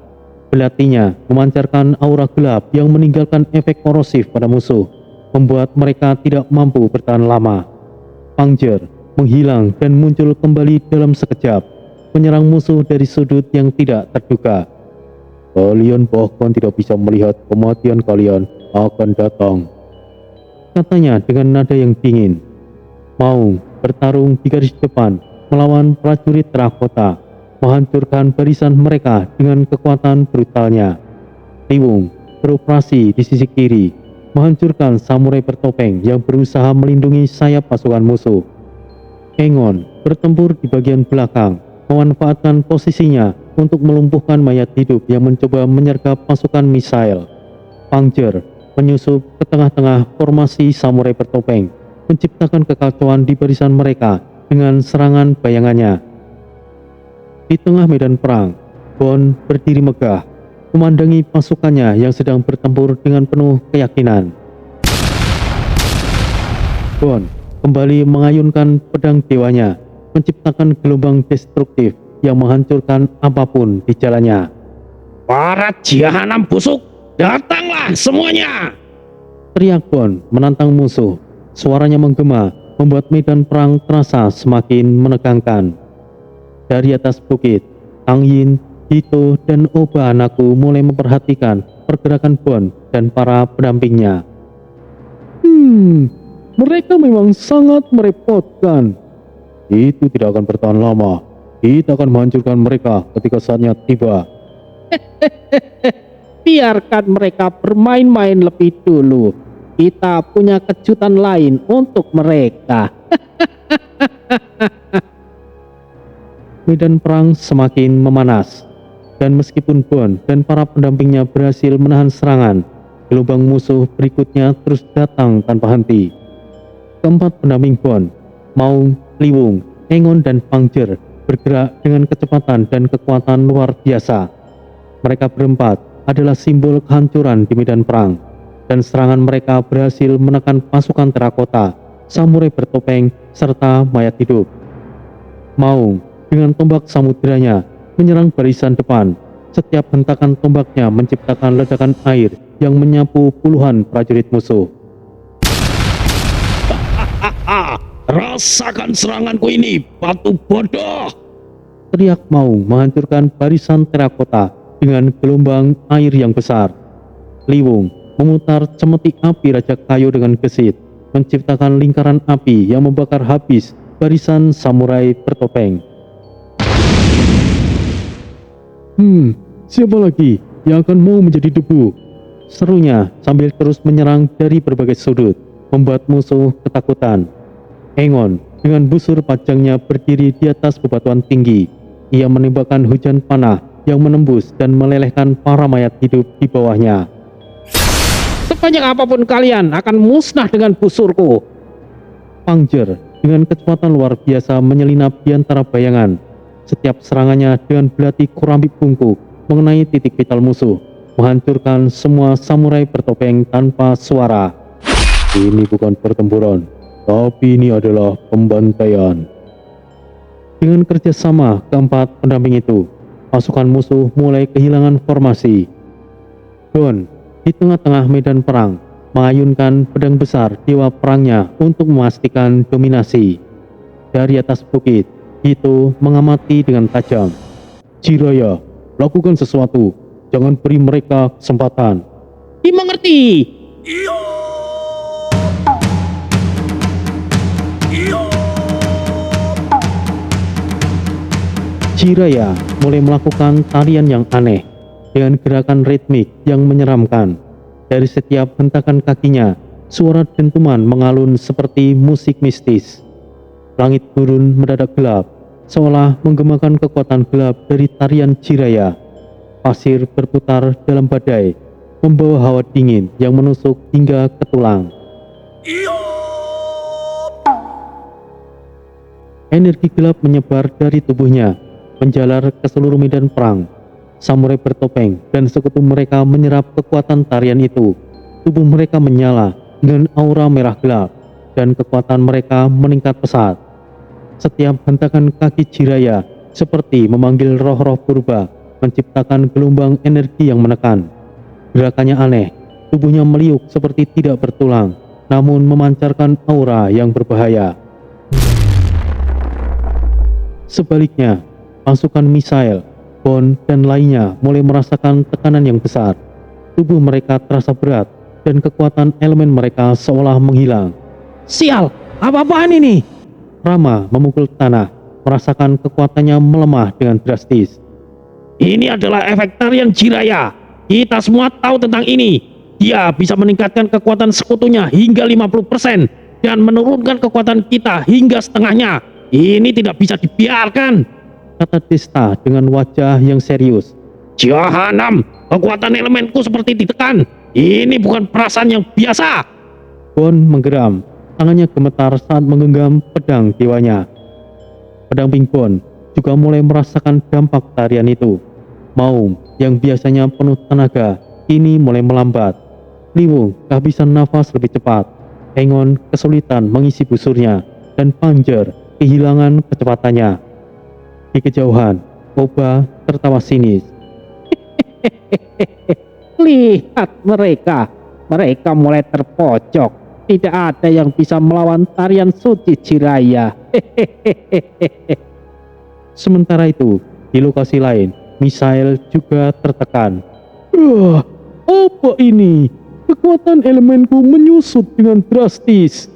Belatinya memancarkan aura gelap yang meninggalkan efek korosif pada musuh, membuat mereka tidak mampu bertahan lama. Pangjer menghilang dan muncul kembali dalam sekejap, menyerang musuh dari sudut yang tidak terduga. Kalian bahkan tidak bisa melihat kematian kalian akan datang, katanya dengan nada yang dingin. Maung bertarung di garis depan melawan prajurit terakota, menghancurkan barisan mereka dengan kekuatan brutalnya. Liwung beroperasi di sisi kiri, menghancurkan samurai bertopeng yang berusaha melindungi sayap pasukan musuh. Engon bertempur di bagian belakang, memanfaatkan posisinya untuk melumpuhkan mayat hidup yang mencoba menyergap pasukan misail. Pangjer menyusup ke tengah-tengah formasi samurai bertopeng, menciptakan kekacauan di barisan mereka dengan serangan bayangannya. Di tengah medan perang, Bon berdiri megah, memandangi pasukannya yang sedang bertempur dengan penuh keyakinan. Bon kembali mengayunkan pedang dewanya, menciptakan gelombang destruktif yang menghancurkan apapun di jalannya.
para jahanam busuk, datanglah semuanya.
Teriak Bon menantang musuh. Suaranya menggema, membuat medan perang terasa semakin menegangkan. Dari atas bukit, Tang Yin, Hito, dan Oba anakku mulai memperhatikan pergerakan Bon dan para pendampingnya. Mereka memang sangat merepotkan. Itu tidak akan bertahan lama. Kita akan menghancurkan mereka ketika saatnya tiba.
Biarkan mereka bermain-main lebih dulu. Kita punya kejutan lain untuk mereka.
Medan perang semakin memanas, dan meskipun Bon dan para pendampingnya berhasil menahan serangan, gelombang musuh berikutnya terus datang tanpa henti. Keempat pendamping Bon, Maung, Liwung, Engon, dan Pangjer bergerak dengan kecepatan dan kekuatan luar biasa. Mereka berempat adalah simbol kehancuran di medan perang, dan serangan mereka berhasil menekan pasukan terakota, samurai bertopeng, serta mayat hidup. Maung dengan tombak samudranya menyerang barisan depan. Setiap hentakan tombaknya menciptakan ledakan air yang menyapu puluhan prajurit musuh.
Rasakan seranganku ini, batu bodoh!
Teriak Maung menghancurkan barisan terakota dengan gelombang air yang besar. Liwung memutar cemeti api Raja Kayu dengan gesit, menciptakan lingkaran api yang membakar habis barisan samurai bertopeng. Siapa lagi yang akan mau menjadi debu? Serunya sambil terus menyerang dari berbagai sudut, membuat musuh ketakutan. Engon dengan busur pajangnya berdiri di atas bebatuan tinggi. Ia menembakkan hujan panah yang menembus dan melelehkan para mayat hidup di bawahnya.
Sebanyak apapun kalian akan musnah dengan busurku.
Pangjer dengan kecepatan luar biasa menyelinap di antara bayangan. Setiap serangannya dengan belati korambit bungkuk mengenai titik vital musuh, menghancurkan semua samurai bertopeng tanpa suara.
Ini bukan pertempuran, tapi ini adalah pembantaian.
Dengan kerjasama keempat pendamping itu, pasukan musuh mulai kehilangan formasi. Gon di tengah-tengah medan perang mengayunkan pedang besar dewa perangnya untuk memastikan dominasi. Dari atas bukit, itu mengamati dengan tajam.
Jiraiya, lakukan sesuatu. Jangan beri mereka kesempatan.
Dimengerti.
Jiraiya mulai melakukan tarian yang aneh dengan gerakan ritmik yang menyeramkan. Dari setiap hentakan kakinya, suara dentuman mengalun seperti musik mistis. Langit turun mendadak gelap, seolah menggemakan kekuatan gelap dari tarian Jiraiya. Pasir berputar dalam badai, membawa hawa dingin yang menusuk hingga ke tulang. Energi gelap menyebar dari tubuhnya, menjalar ke seluruh medan perang. Samurai bertopeng dan sekutu mereka menyerap kekuatan tarian itu. Tubuh mereka menyala dengan aura merah gelap, dan kekuatan mereka meningkat pesat. Setiap hentakan kaki Jiraiya seperti memanggil roh-roh purba, menciptakan gelombang energi yang menekan. Gerakannya aneh, tubuhnya meliuk seperti tidak bertulang, namun memancarkan aura yang berbahaya. Sebaliknya, pasukan Misael, Bon, dan lainnya mulai merasakan tekanan yang besar. Tubuh mereka terasa berat, dan kekuatan elemen mereka seolah menghilang.
Sial, apa-apaan ini?
Rama memukul tanah, merasakan kekuatannya melemah dengan drastis.
Ini adalah efek tarian Jiraiya. Kita semua tahu tentang ini. Dia bisa meningkatkan kekuatan sekutunya hingga 50% dan menurunkan kekuatan kita hingga setengahnya. Ini tidak bisa dibiarkan,
kata Desta dengan wajah yang serius.
Jahanam, kekuatan elemenku seperti ditekan. Ini bukan perasaan yang biasa.
Bon menggeram, tangannya gemetar saat menggenggam pedang dewanya. Pendamping Bon juga mulai merasakan dampak tarian itu. Maung yang biasanya penuh tenaga, kini mulai melambat. Liwung kehabisan nafas lebih cepat. Engon kesulitan mengisi busurnya, dan Pangjer kehilangan kecepatannya. Di kejauhan, Oba tertawa sinis.
Lihat mereka. Mereka mulai terpojok. Tidak ada yang bisa melawan tarian suci Jiraiya.
Sementara itu, di lokasi lain, Misael juga tertekan.
Apa ini? Kekuatan elemenku menyusut dengan drastis.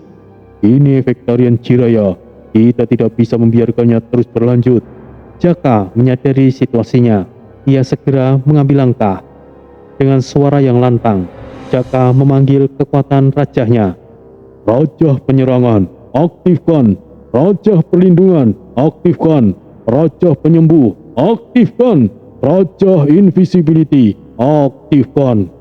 Ini efek tarian Jiraiya. Kita tidak bisa membiarkannya terus berlanjut.
Jaka menyadari situasinya. Ia segera mengambil langkah. Dengan suara yang lantang, Jaka memanggil kekuatan rajahnya.
Rajah penyerangan, aktifkan. Rajah perlindungan, aktifkan. Rajah penyembuh, aktifkan. Rajah invisibility, aktifkan.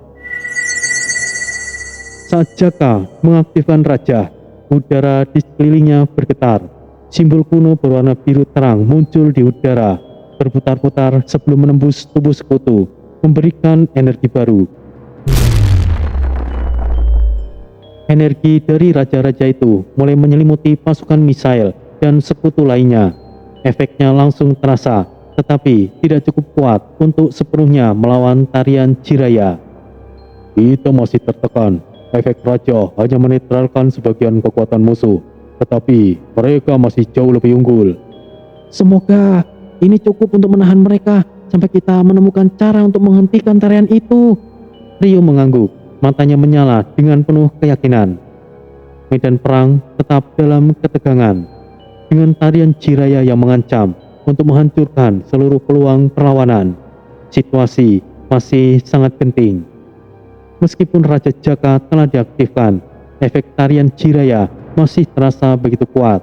Saat Jaka mengaktifkan rajah, udara di sekelilingnya bergetar. Simbol kuno berwarna biru terang muncul di udara, berputar-putar sebelum menembus tubuh sekutu, memberikan energi baru. Energi dari raja-raja itu mulai menyelimuti pasukan Misael dan sekutu lainnya. Efeknya langsung terasa, tetapi tidak cukup kuat untuk sepenuhnya melawan tarian Jiraiya.
Kita masih tertekan. Efek raja hanya menetralkan sebagian kekuatan musuh, tetapi mereka masih jauh lebih unggul.
Semoga ini cukup untuk menahan mereka sampai kita menemukan cara untuk menghentikan tarian itu.
Rio mengangguk, matanya menyala dengan penuh keyakinan. Medan perang tetap dalam ketegangan, dengan tarian Jiraiya yang mengancam untuk menghancurkan seluruh peluang perlawanan. Situasi masih sangat genting. Meskipun Raja Jaka telah diaktifkan, efek tarian Jiraiya masih terasa begitu kuat.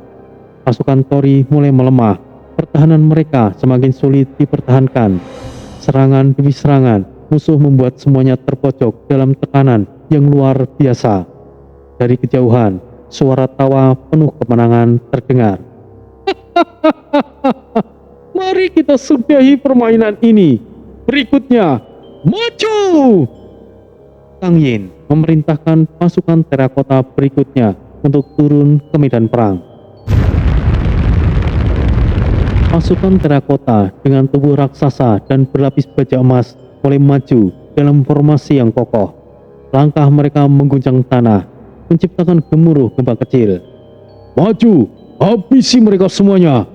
Pasukan Tori mulai melemah, pertahanan mereka semakin sulit dipertahankan. Serangan demi serangan, musuh membuat semuanya terpojok dalam tekanan yang luar biasa. Dari kejauhan, suara tawa penuh kemenangan terdengar.
Mari kita sudahi permainan ini. Berikutnya, maju!
Tang Yin memerintahkan pasukan terakota berikutnya untuk turun ke medan perang. Pasukan terakota dengan tubuh raksasa dan berlapis baja emas mulai maju dalam formasi yang kokoh. Langkah mereka mengguncang tanah, menciptakan gemuruh gempa kecil.
Maju, habisi mereka semuanya.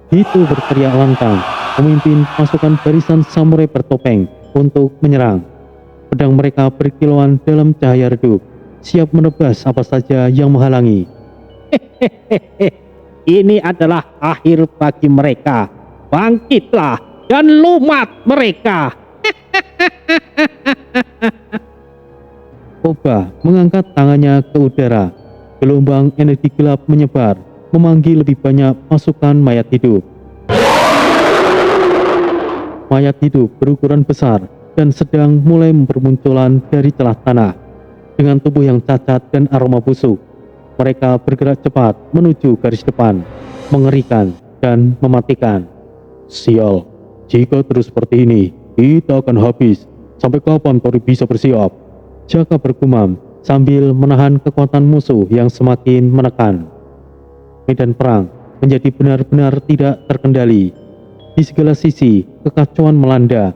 Itu berteriak lantang, memimpin pasukan barisan samurai bertopeng untuk menyerang. Pedang mereka berkilauan dalam cahaya redup, siap menebas apa saja yang menghalangi.
Ini adalah akhir bagi mereka. Bangkitlah dan lumat mereka.
Koba mengangkat tangannya ke udara. Gelombang energi gelap menyebar, memanggil lebih banyak pasukan mayat hidup. Mayat hidup berukuran besar dan sedang mulai bermunculan dari celah tanah. Dengan tubuh yang cacat dan aroma busuk, mereka bergerak cepat menuju garis depan, mengerikan dan mematikan.
Sial, jika terus seperti ini, kita akan habis. Sampai kapan Tori bisa bersiap?
Jaka bergumam sambil menahan kekuatan musuh yang semakin menekan. Medan perang menjadi benar-benar tidak terkendali. Di segala sisi, kekacauan melanda.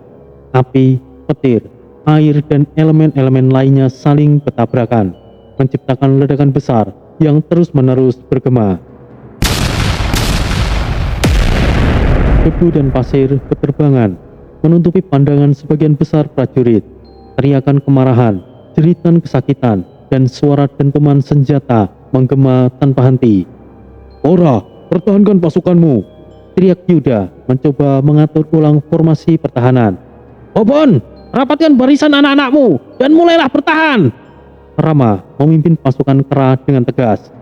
Api, petir, air, dan elemen-elemen lainnya saling bertabrakan, menciptakan ledakan besar yang terus-menerus bergema. Debu dan pasir berterbangan, menutupi pandangan sebagian besar prajurit. Teriakan kemarahan, jeritan kesakitan, dan suara dentuman senjata menggema tanpa henti.
Ora, pertahankan pasukanmu.
Teriak Yuda mencoba mengatur ulang formasi pertahanan.
Obon, rapatkan barisan anak-anakmu dan mulailah bertahan.
Rama memimpin pasukan kera dengan tegas.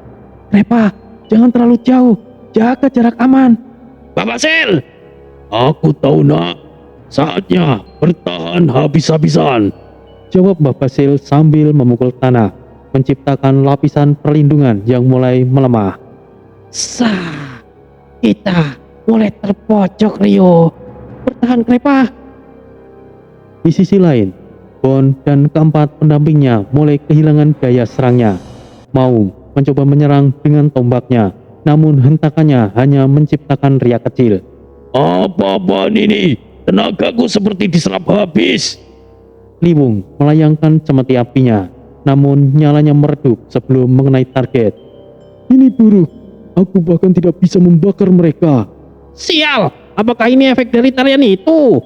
Repa, jangan terlalu jauh. Jaga jarak aman.
Bapak Sel, aku tahu nak. Saatnya bertahan habis-habisan.
Jawab Mbah Basil sambil memukul tanah, menciptakan lapisan perlindungan yang mulai melemah.
Sah, kita mulai terpojok, Rio. Bertahan, Repa.
Di sisi lain, Bon dan keempat pendampingnya mulai kehilangan daya serangnya. Maung mencoba menyerang dengan tombaknya, namun hentakannya hanya menciptakan riak kecil.
Apa-apaan ini? Tenagaku seperti diserap habis.
Liwung melayangkan cemeti apinya, namun nyalanya meredup sebelum mengenai target.
Ini buruk. Aku bahkan tidak bisa membakar mereka.
Sial, apakah ini efek dari tarian itu?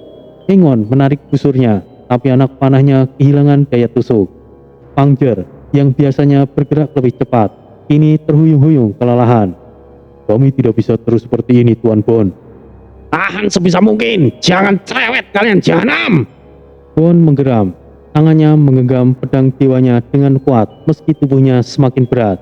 Engon menarik busurnya, tapi anak panahnya kehilangan daya tusuk. Pangjer yang biasanya bergerak lebih cepat, kini terhuyung-huyung kelelahan.
Kami tidak bisa terus seperti ini, Tuan Bon.
Tahan sebisa mungkin, jangan cerewet kalian jahanam.
Bon menggeram, tangannya menggenggam pedang dewanya dengan kuat meski tubuhnya semakin berat.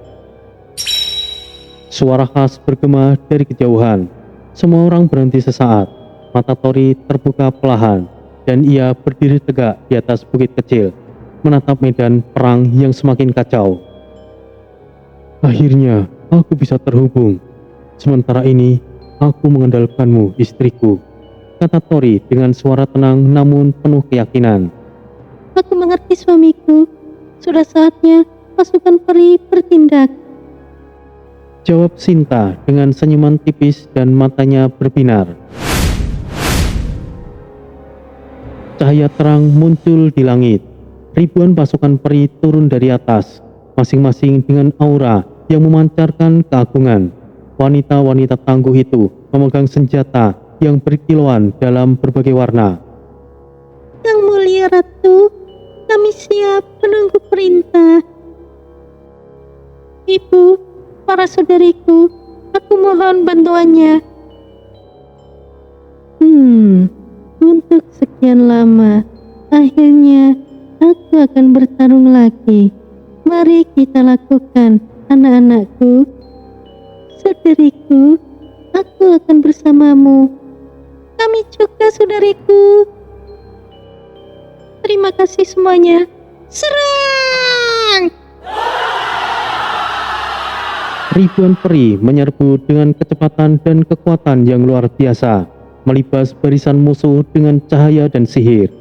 Suara khas bergema dari kejauhan. Semua orang berhenti sesaat. Mata Tori terbuka perlahan, dan ia berdiri tegak di atas bukit kecil, menatap medan perang yang semakin kacau.
Akhirnya, aku bisa terhubung. Sementara ini, aku mengandalkanmu, istriku.
Kata Tori dengan suara tenang namun penuh keyakinan.
Aku mengerti suamiku. Sudah saatnya pasukan peri bertindak.
Jawab Sinta dengan senyuman tipis dan matanya berbinar. Cahaya terang muncul di langit. Ribuan pasukan peri turun dari atas, masing-masing dengan aura yang memancarkan keagungan. Wanita-wanita tangguh itu memegang senjata yang berkilauan dalam berbagai warna.
Yang mulia Ratu, kami siap menunggu perintah. Ibu, para saudariku, aku mohon bantuannya. Untuk sekian lama, akhirnya aku akan bertarung lagi. Mari kita lakukan, anak-anakku. Saudariku, aku akan bersamamu. Kami juga, saudariku. Terima kasih semuanya. Serang!
Ribuan peri menyerbu dengan kecepatan dan kekuatan yang luar biasa, melibas barisan musuh dengan cahaya dan sihir.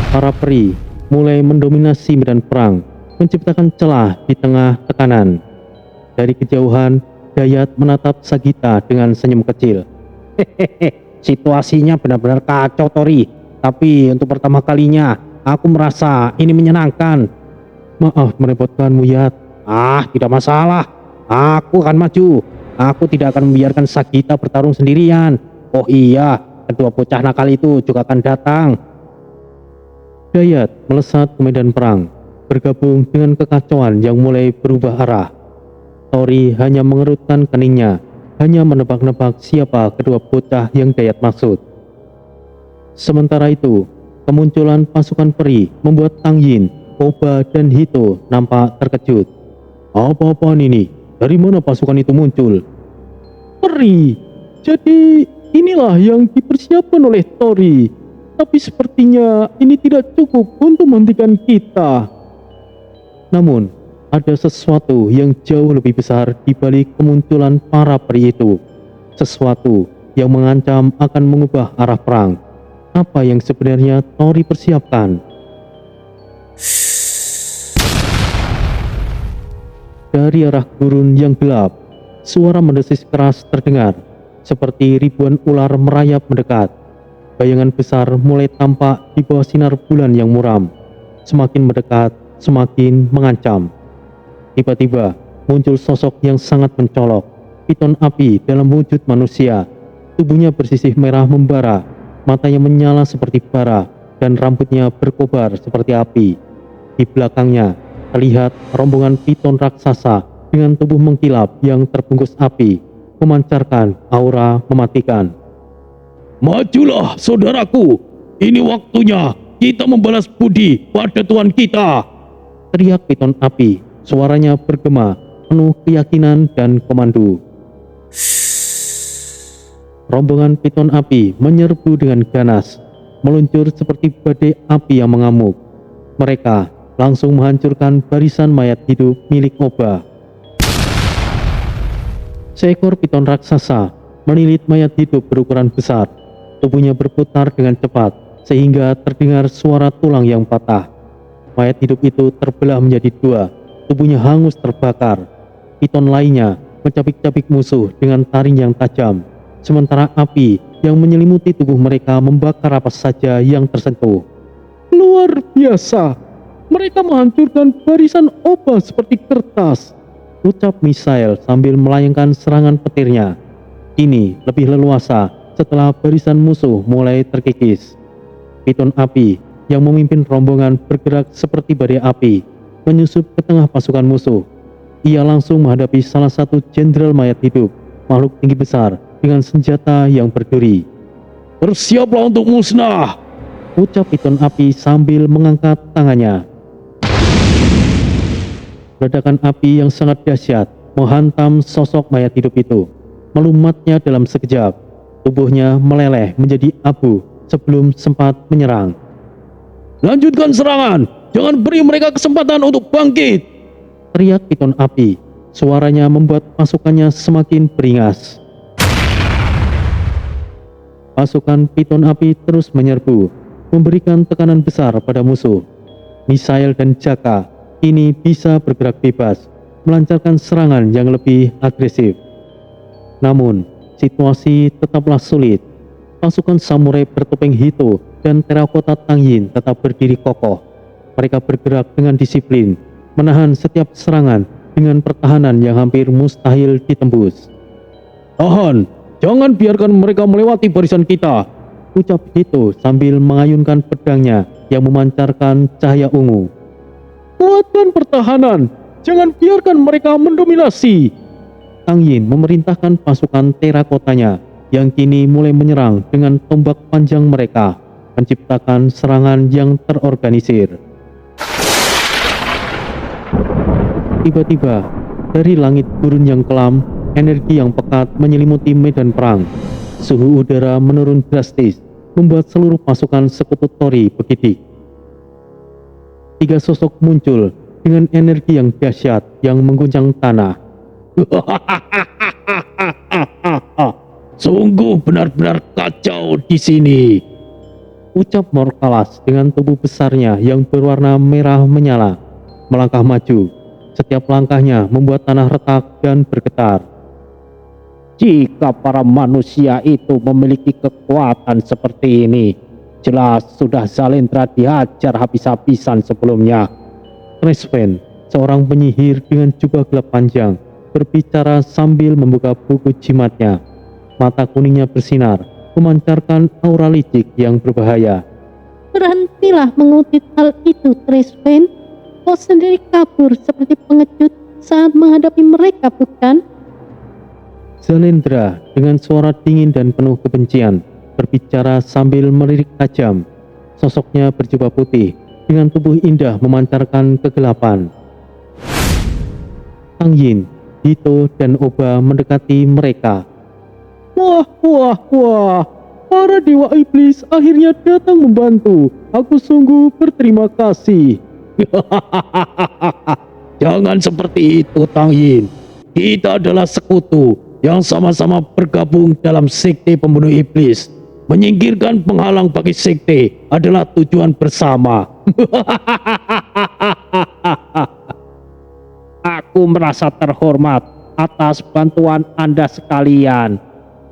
Para peri mulai mendominasi medan perang, menciptakan celah di tengah tekanan. Dari kejauhan, Dayat menatap Sagita dengan senyum kecil.
Hehehe, situasinya benar-benar kacau, Tori. Tapi untuk pertama kalinya, aku merasa ini menyenangkan.
Maaf merepotkanmu, Yat.
Tidak masalah. Aku akan maju. Aku tidak akan membiarkan Sagita bertarung sendirian. Oh iya, kedua bocah nakal itu juga akan datang.
Dayat melesat ke medan perang, bergabung dengan kekacauan yang mulai berubah arah. Tori hanya mengerutkan keningnya, hanya menebak-nebak siapa kedua bocah yang Dayat maksud. Sementara itu, kemunculan pasukan peri membuat Tang Yin, Koba, dan Hito nampak terkejut. Apa-apaan ini? Dari mana pasukan itu muncul?
Peri. Jadi inilah yang dipersiapkan oleh Tori. Tapi sepertinya ini tidak cukup untuk menghentikan kita.
Namun, ada sesuatu yang jauh lebih besar di balik kemunculan para peri itu. Sesuatu yang mengancam akan mengubah arah perang. Apa yang sebenarnya Tori persiapkan? Dari arah gurun yang gelap, suara mendesis keras terdengar, seperti ribuan ular merayap mendekat. Bayangan besar mulai tampak di bawah sinar bulan yang muram. Semakin mendekat, semakin mengancam. Tiba-tiba muncul sosok yang sangat mencolok, piton api dalam wujud manusia. Tubuhnya bersisih merah membara, matanya menyala seperti bara, dan rambutnya berkobar seperti api. Di belakangnya terlihat rombongan piton raksasa dengan tubuh mengkilap yang terbungkus api, memancarkan aura mematikan.
Majulah saudaraku, ini waktunya kita membalas budi pada Tuhan kita.
Teriak piton api, suaranya bergema, penuh keyakinan dan komando. Rombongan piton api menyerbu dengan ganas, meluncur seperti badai api yang mengamuk. Mereka langsung menghancurkan barisan mayat hidup milik Oba. Seekor piton raksasa menilit mayat hidup berukuran besar. Tubuhnya berputar dengan cepat sehingga terdengar suara tulang yang patah. Mayat hidup itu terbelah menjadi dua, tubuhnya hangus terbakar. Piton lainnya mencabik-cabik musuh dengan taring yang tajam, sementara api yang menyelimuti tubuh mereka membakar apa saja yang tersentuh.
Luar biasa, mereka menghancurkan barisan Oba seperti kertas,
ucap Misael sambil melayangkan serangan petirnya. Ini lebih leluasa setelah barisan musuh mulai terkikis. Piton api yang memimpin rombongan bergerak seperti badai api, menyusup ke tengah pasukan musuh. Ia langsung menghadapi salah satu jenderal mayat hidup, makhluk tinggi besar dengan senjata yang berduri.
Bersiaplah untuk musnah,
ucap piton api sambil mengangkat tangannya. Ledakan api yang sangat dahsyat menghantam sosok mayat hidup itu, melumatnya dalam sekejap. Tubuhnya meleleh menjadi abu sebelum sempat menyerang.
Lanjutkan serangan, jangan beri mereka kesempatan untuk bangkit,
teriak piton api. Suaranya membuat pasukannya semakin beringas. Pasukan piton api terus menyerbu, memberikan tekanan besar pada musuh. Misael dan Jaka kini bisa bergerak bebas, melancarkan serangan yang lebih agresif. Namun, situasi tetaplah sulit. Pasukan samurai bertopeng Hito dan terakota Tang Yin tetap berdiri kokoh. Mereka bergerak dengan disiplin, menahan setiap serangan dengan pertahanan yang hampir mustahil ditembus.
Tahan, jangan biarkan mereka melewati barisan kita,
ucap Hito sambil mengayunkan pedangnya yang memancarkan cahaya ungu.
Kuatkan pertahanan, jangan biarkan mereka mendominasi.
Tang Yin memerintahkan pasukan terakotanya yang kini mulai menyerang dengan tombak panjang mereka, menciptakan serangan yang terorganisir. Tiba-tiba, dari langit gurun yang kelam, energi yang pekat menyelimuti medan perang. Suhu udara menurun drastis, membuat seluruh pasukan sekutu Tori bergidik. Tiga sosok muncul dengan energi yang dahsyat yang mengguncang tanah.
Sungguh benar-benar kacau di sini.
Ucap Morkalas dengan tubuh besarnya yang berwarna merah menyala, melangkah maju. Setiap langkahnya membuat tanah retak dan bergetar.
Jika para manusia itu memiliki kekuatan seperti ini, jelas sudah Zalendra dihajar habis-habisan sebelumnya.
Tresven, seorang penyihir dengan jubah gelap panjang, berbicara sambil membuka buku jimatnya. Mata kuningnya bersinar, memancarkan aura licik yang berbahaya.
Berhentilah mengutip hal itu, Tresven. Kau sendiri kabur seperti pengecut saat menghadapi mereka, bukan?
Zalendra dengan suara dingin dan penuh kebencian berbicara sambil melirik tajam. Sosoknya berjubah putih dengan tubuh indah memancarkan kegelapan. Tang Yin, Hito, dan Oba mendekati mereka.
Wah, wah, wah. Para dewa iblis akhirnya datang membantu. Aku sungguh berterima kasih. Jangan seperti itu, Tang Yin. Kita adalah sekutu yang sama-sama bergabung dalam sekte pembunuh iblis. Menyingkirkan penghalang bagi sekte adalah tujuan bersama.
Aku merasa terhormat atas bantuan Anda sekalian,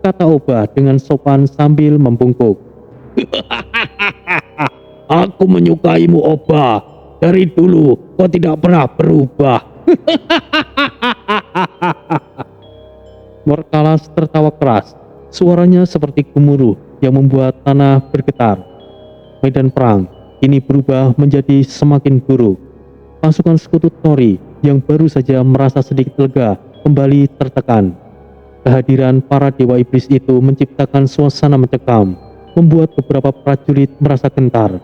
kata Oba dengan sopan sambil membungkuk.
Aku menyukaimu, Oba. Dari dulu kau tidak pernah berubah.
Morkalas tertawa keras. Suaranya seperti gemuruh yang membuat tanah bergetar. Medan perang kini berubah menjadi semakin buruk. Pasukan sekutu Tori yang baru saja merasa sedikit lega kembali tertekan. Kehadiran para dewa iblis itu menciptakan suasana mencekam, membuat beberapa prajurit merasa gentar.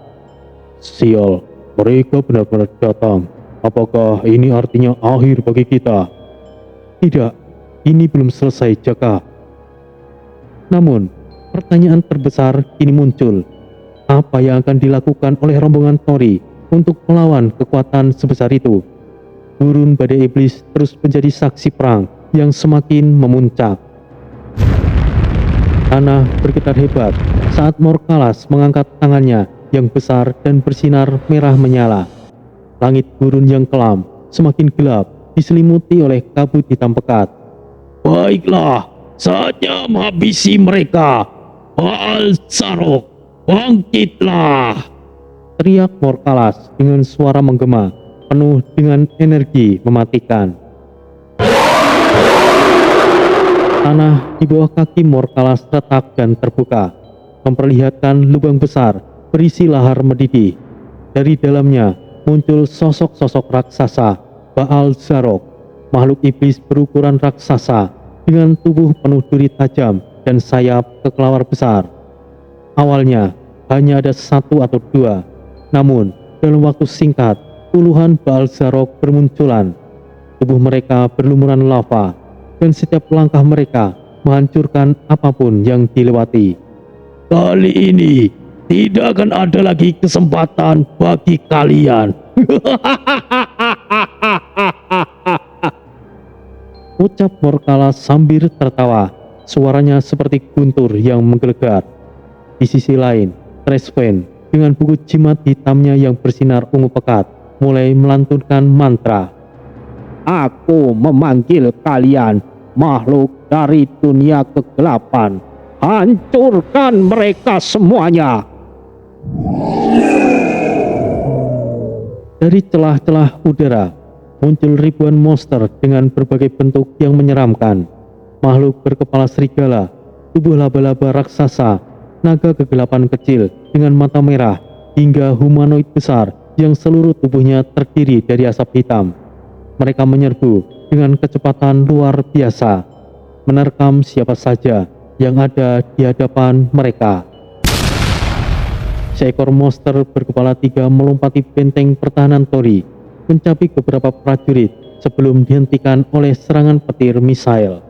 Sial, mereka benar-benar datang. Apakah ini artinya akhir bagi kita?
Tidak, ini belum selesai, Jaka. Namun, pertanyaan terbesar kini muncul. Apa yang akan dilakukan oleh rombongan Tori untuk melawan kekuatan sebesar itu? Gurun badai iblis terus menjadi saksi perang yang semakin memuncak. Tanah bergetar hebat saat Morkalas mengangkat tangannya yang besar dan bersinar merah menyala. Langit gurun yang kelam semakin gelap diselimuti oleh kabut hitam pekat.
Baiklah, saatnya menghabisi mereka. Baal Zarok, bangkitlah!
Teriak Morkalas dengan suara menggema, penuh dengan energi mematikan. Tanah di bawah kaki Morkalas retak dan terbuka, memperlihatkan lubang besar berisi lahar mendidih. Dari dalamnya muncul sosok-sosok raksasa, Baal Zarok, makhluk iblis berukuran raksasa dengan tubuh penuh duri tajam dan sayap kekelawar besar. Awalnya hanya ada satu atau dua, namun dalam waktu singkat puluhan Baal Zarok bermunculan. Tubuh mereka berlumuran lava dan setiap langkah mereka menghancurkan apapun yang dilewati.
Kali ini tidak akan ada lagi kesempatan bagi kalian.
Ucap Morkalas sambil tertawa, suaranya seperti guntur yang menggelegar. Di sisi lain, Tresven dengan buku jimat hitamnya yang bersinar ungu pekat mulai melantunkan mantra.
Aku memanggil kalian, makhluk dari dunia kegelapan. Hancurkan mereka semuanya.
Dari celah-celah udara muncul ribuan monster dengan berbagai bentuk yang menyeramkan. Makhluk berkepala serigala, tubuh laba-laba raksasa, naga kegelapan kecil dengan mata merah, hingga humanoid besar yang seluruh tubuhnya terdiri dari asap hitam. Mereka menyerbu dengan kecepatan luar biasa, menerkam siapa saja yang ada di hadapan mereka. Seekor monster berkepala tiga melompati benteng pertahanan Tori, mencabik beberapa prajurit sebelum dihentikan oleh serangan petir misail.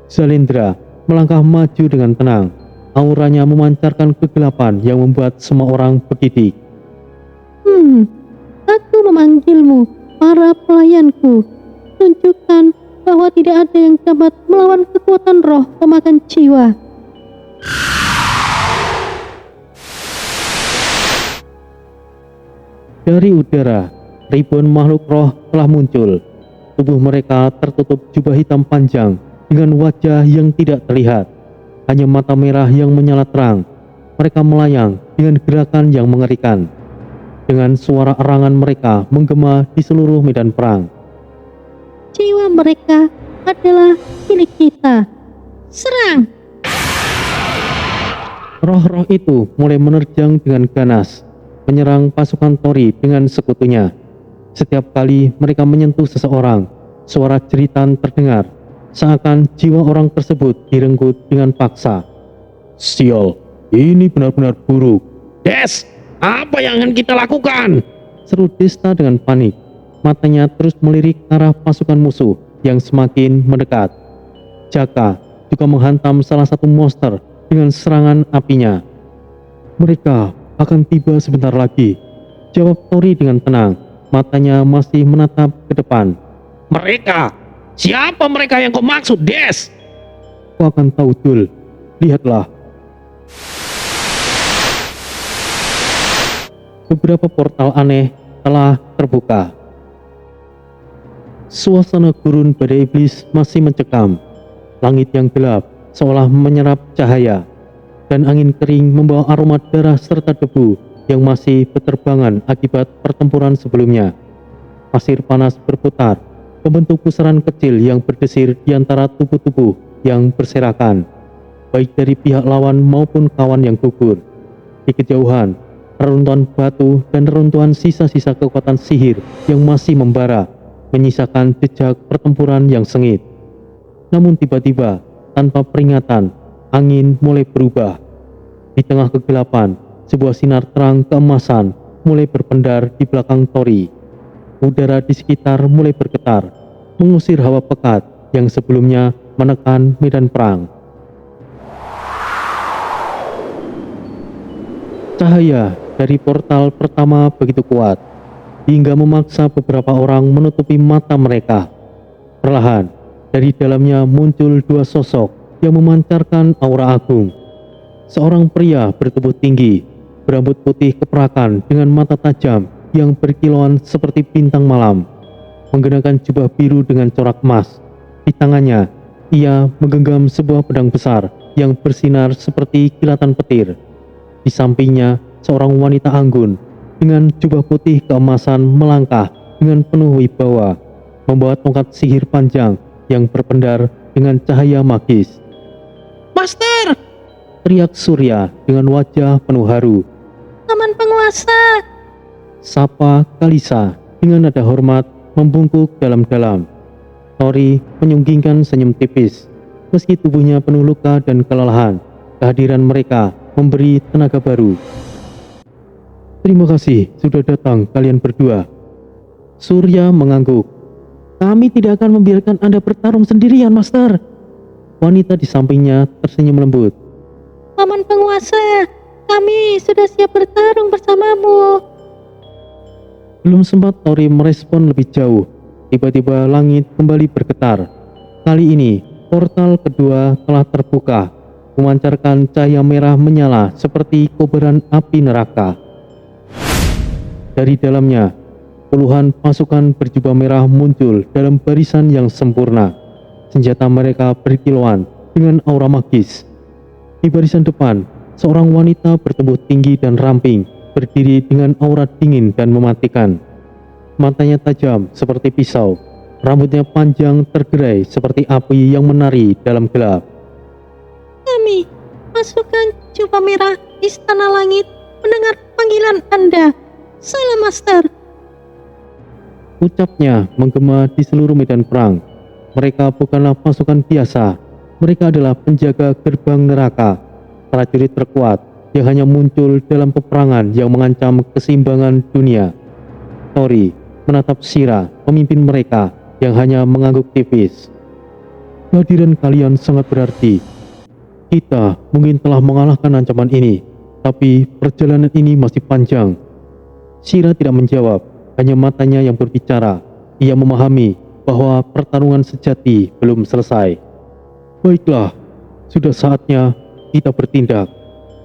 Zalendra melangkah maju dengan tenang. Auranya memancarkan kegelapan yang membuat semua orang bergidik.
Aku memanggilmu. para pelayanku, tunjukkan bahwa tidak ada yang dapat melawan kekuatan roh pemakan jiwa.
Dari udara, ribuan makhluk roh telah muncul. Tubuh mereka tertutup jubah hitam panjang dengan wajah yang tidak terlihat. Hanya mata merah yang menyala terang. Mereka melayang dengan gerakan yang mengerikan. Dengan suara erangan mereka menggema di seluruh medan perang.
Jiwa mereka adalah milik kita. Serang!
Roh-roh itu mulai menerjang dengan ganas, menyerang pasukan Tori dengan sekutunya. Setiap kali mereka menyentuh seseorang, suara jeritan terdengar, seakan jiwa orang tersebut direnggut dengan paksa.
Sial, ini benar-benar buruk. Des, apa yang akan kita lakukan?
Seru Desta dengan panik. Matanya terus melirik arah pasukan musuh yang semakin mendekat. Jaka juga menghantam salah satu monster dengan serangan apinya. Mereka akan tiba sebentar lagi, jawab Tori dengan tenang. Matanya masih menatap ke depan.
Mereka? Siapa mereka yang kau maksud, Des?
Kau akan tahu, Jul. Lihatlah. Beberapa portal aneh telah terbuka. Suasana gurun badai iblis masih mencekam. Langit yang gelap seolah menyerap cahaya, dan angin kering membawa aroma darah serta debu yang masih berterbangan akibat pertempuran sebelumnya. Pasir panas berputar, membentuk pusaran kecil yang berdesir di antara tubuh-tubuh yang berserakan, baik dari pihak lawan maupun kawan yang gugur. Di kejauhan, reruntuhan batu dan reruntuhan sisa-sisa kekuatan sihir yang masih membara, menyisakan jejak pertempuran yang sengit. Namun tiba-tiba, tanpa peringatan, angin mulai berubah. Di tengah kegelapan, sebuah sinar terang keemasan mulai berpendar di belakang Tori. Udara di sekitar mulai bergetar, mengusir hawa pekat yang sebelumnya menekan medan perang. Cahaya dari portal pertama begitu kuat, hingga memaksa beberapa orang menutupi mata mereka. Perlahan, dari dalamnya muncul dua sosok yang memancarkan aura agung. Seorang pria bertubuh tinggi, berambut putih keperakan dengan mata tajam yang berkilauan seperti bintang malam, mengenakan jubah biru dengan corak emas. Di tangannya, ia menggenggam sebuah pedang besar yang bersinar seperti kilatan petir. Di sampingnya, seorang wanita anggun dengan jubah putih keemasan melangkah dengan penuh wibawa, membawa tongkat sihir panjang yang berpendar dengan cahaya magis.
Master!
Teriak Surya dengan wajah penuh haru.
Paman penguasa!
Sapa Kalisa dengan nada hormat membungkuk dalam-dalam. Tori menyunggingkan senyum tipis. Meski tubuhnya penuh luka dan kelelahan, kehadiran mereka memberi tenaga baru. Terima kasih sudah datang kalian berdua. Surya mengangguk. Kami tidak akan membiarkan Anda bertarung sendirian, Master. Wanita di sampingnya tersenyum lembut.
Paman penguasa, kami sudah siap bertarung bersamamu.
Belum sempat Tori merespon lebih jauh, tiba-tiba langit kembali bergetar. Kali ini, portal kedua telah terbuka, memancarkan cahaya merah menyala seperti kobaran api neraka. Dari dalamnya, puluhan pasukan berjubah merah muncul dalam barisan yang sempurna. Senjata mereka berkilauan dengan aura magis. Di barisan depan, seorang wanita bertubuh tinggi dan ramping, berdiri dengan aura dingin dan mematikan. Matanya tajam seperti pisau, rambutnya panjang tergerai seperti api yang menari dalam gelap.
Kami, pasukan jubah merah Istana Langit, mendengar panggilan Anda. Salam, Master.
Ucapnya menggema di seluruh medan perang. Mereka bukanlah pasukan biasa. Mereka adalah penjaga gerbang neraka, prajurit terkuat yang hanya muncul dalam peperangan yang mengancam keseimbangan dunia. Tori menatap Shira, pemimpin mereka yang hanya mengangguk tipis. Kehadiran kalian sangat berarti. Kita mungkin telah mengalahkan ancaman ini, tapi perjalanan ini masih panjang. Shira tidak menjawab, hanya matanya yang berbicara, ia memahami bahwa pertarungan sejati belum selesai. Baiklah, sudah saatnya kita bertindak.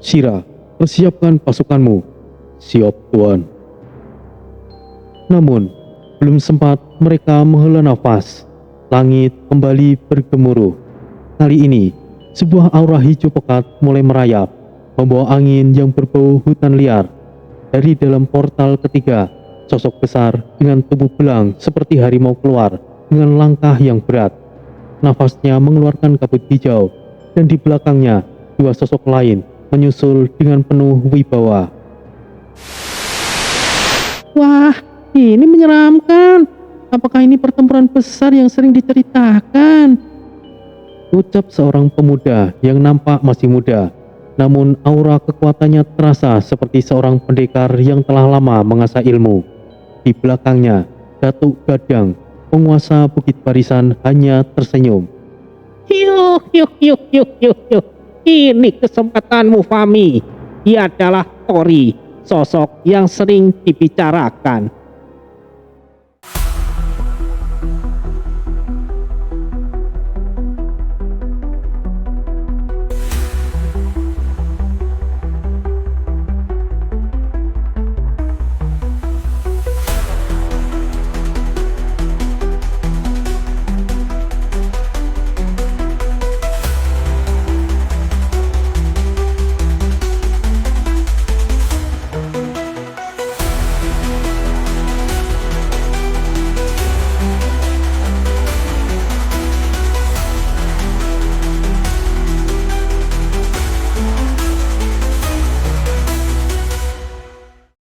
Shira, persiapkan pasukanmu. Siap, Tuan. Namun, belum sempat mereka menghela nafas, langit kembali bergemuruh. Kali ini, sebuah aura hijau pekat mulai merayap, membawa angin yang berbau hutan liar. Dari dalam portal ketiga, sosok besar dengan tubuh belang seperti harimau keluar dengan langkah yang berat. Nafasnya mengeluarkan kabut hijau, dan di belakangnya, dua sosok lain menyusul dengan penuh wibawa.
Wah, ini menyeramkan. Apakah ini pertempuran besar yang sering diceritakan?
Ucap seorang pemuda yang nampak masih muda, namun aura kekuatannya terasa seperti seorang pendekar yang telah lama mengasah ilmu. Di belakangnya, Datuk Gadang, penguasa Bukit Barisan, hanya tersenyum.
Yuh. Ini kesempatanmu, Fahmi. Dia adalah Tori, sosok yang sering dibicarakan.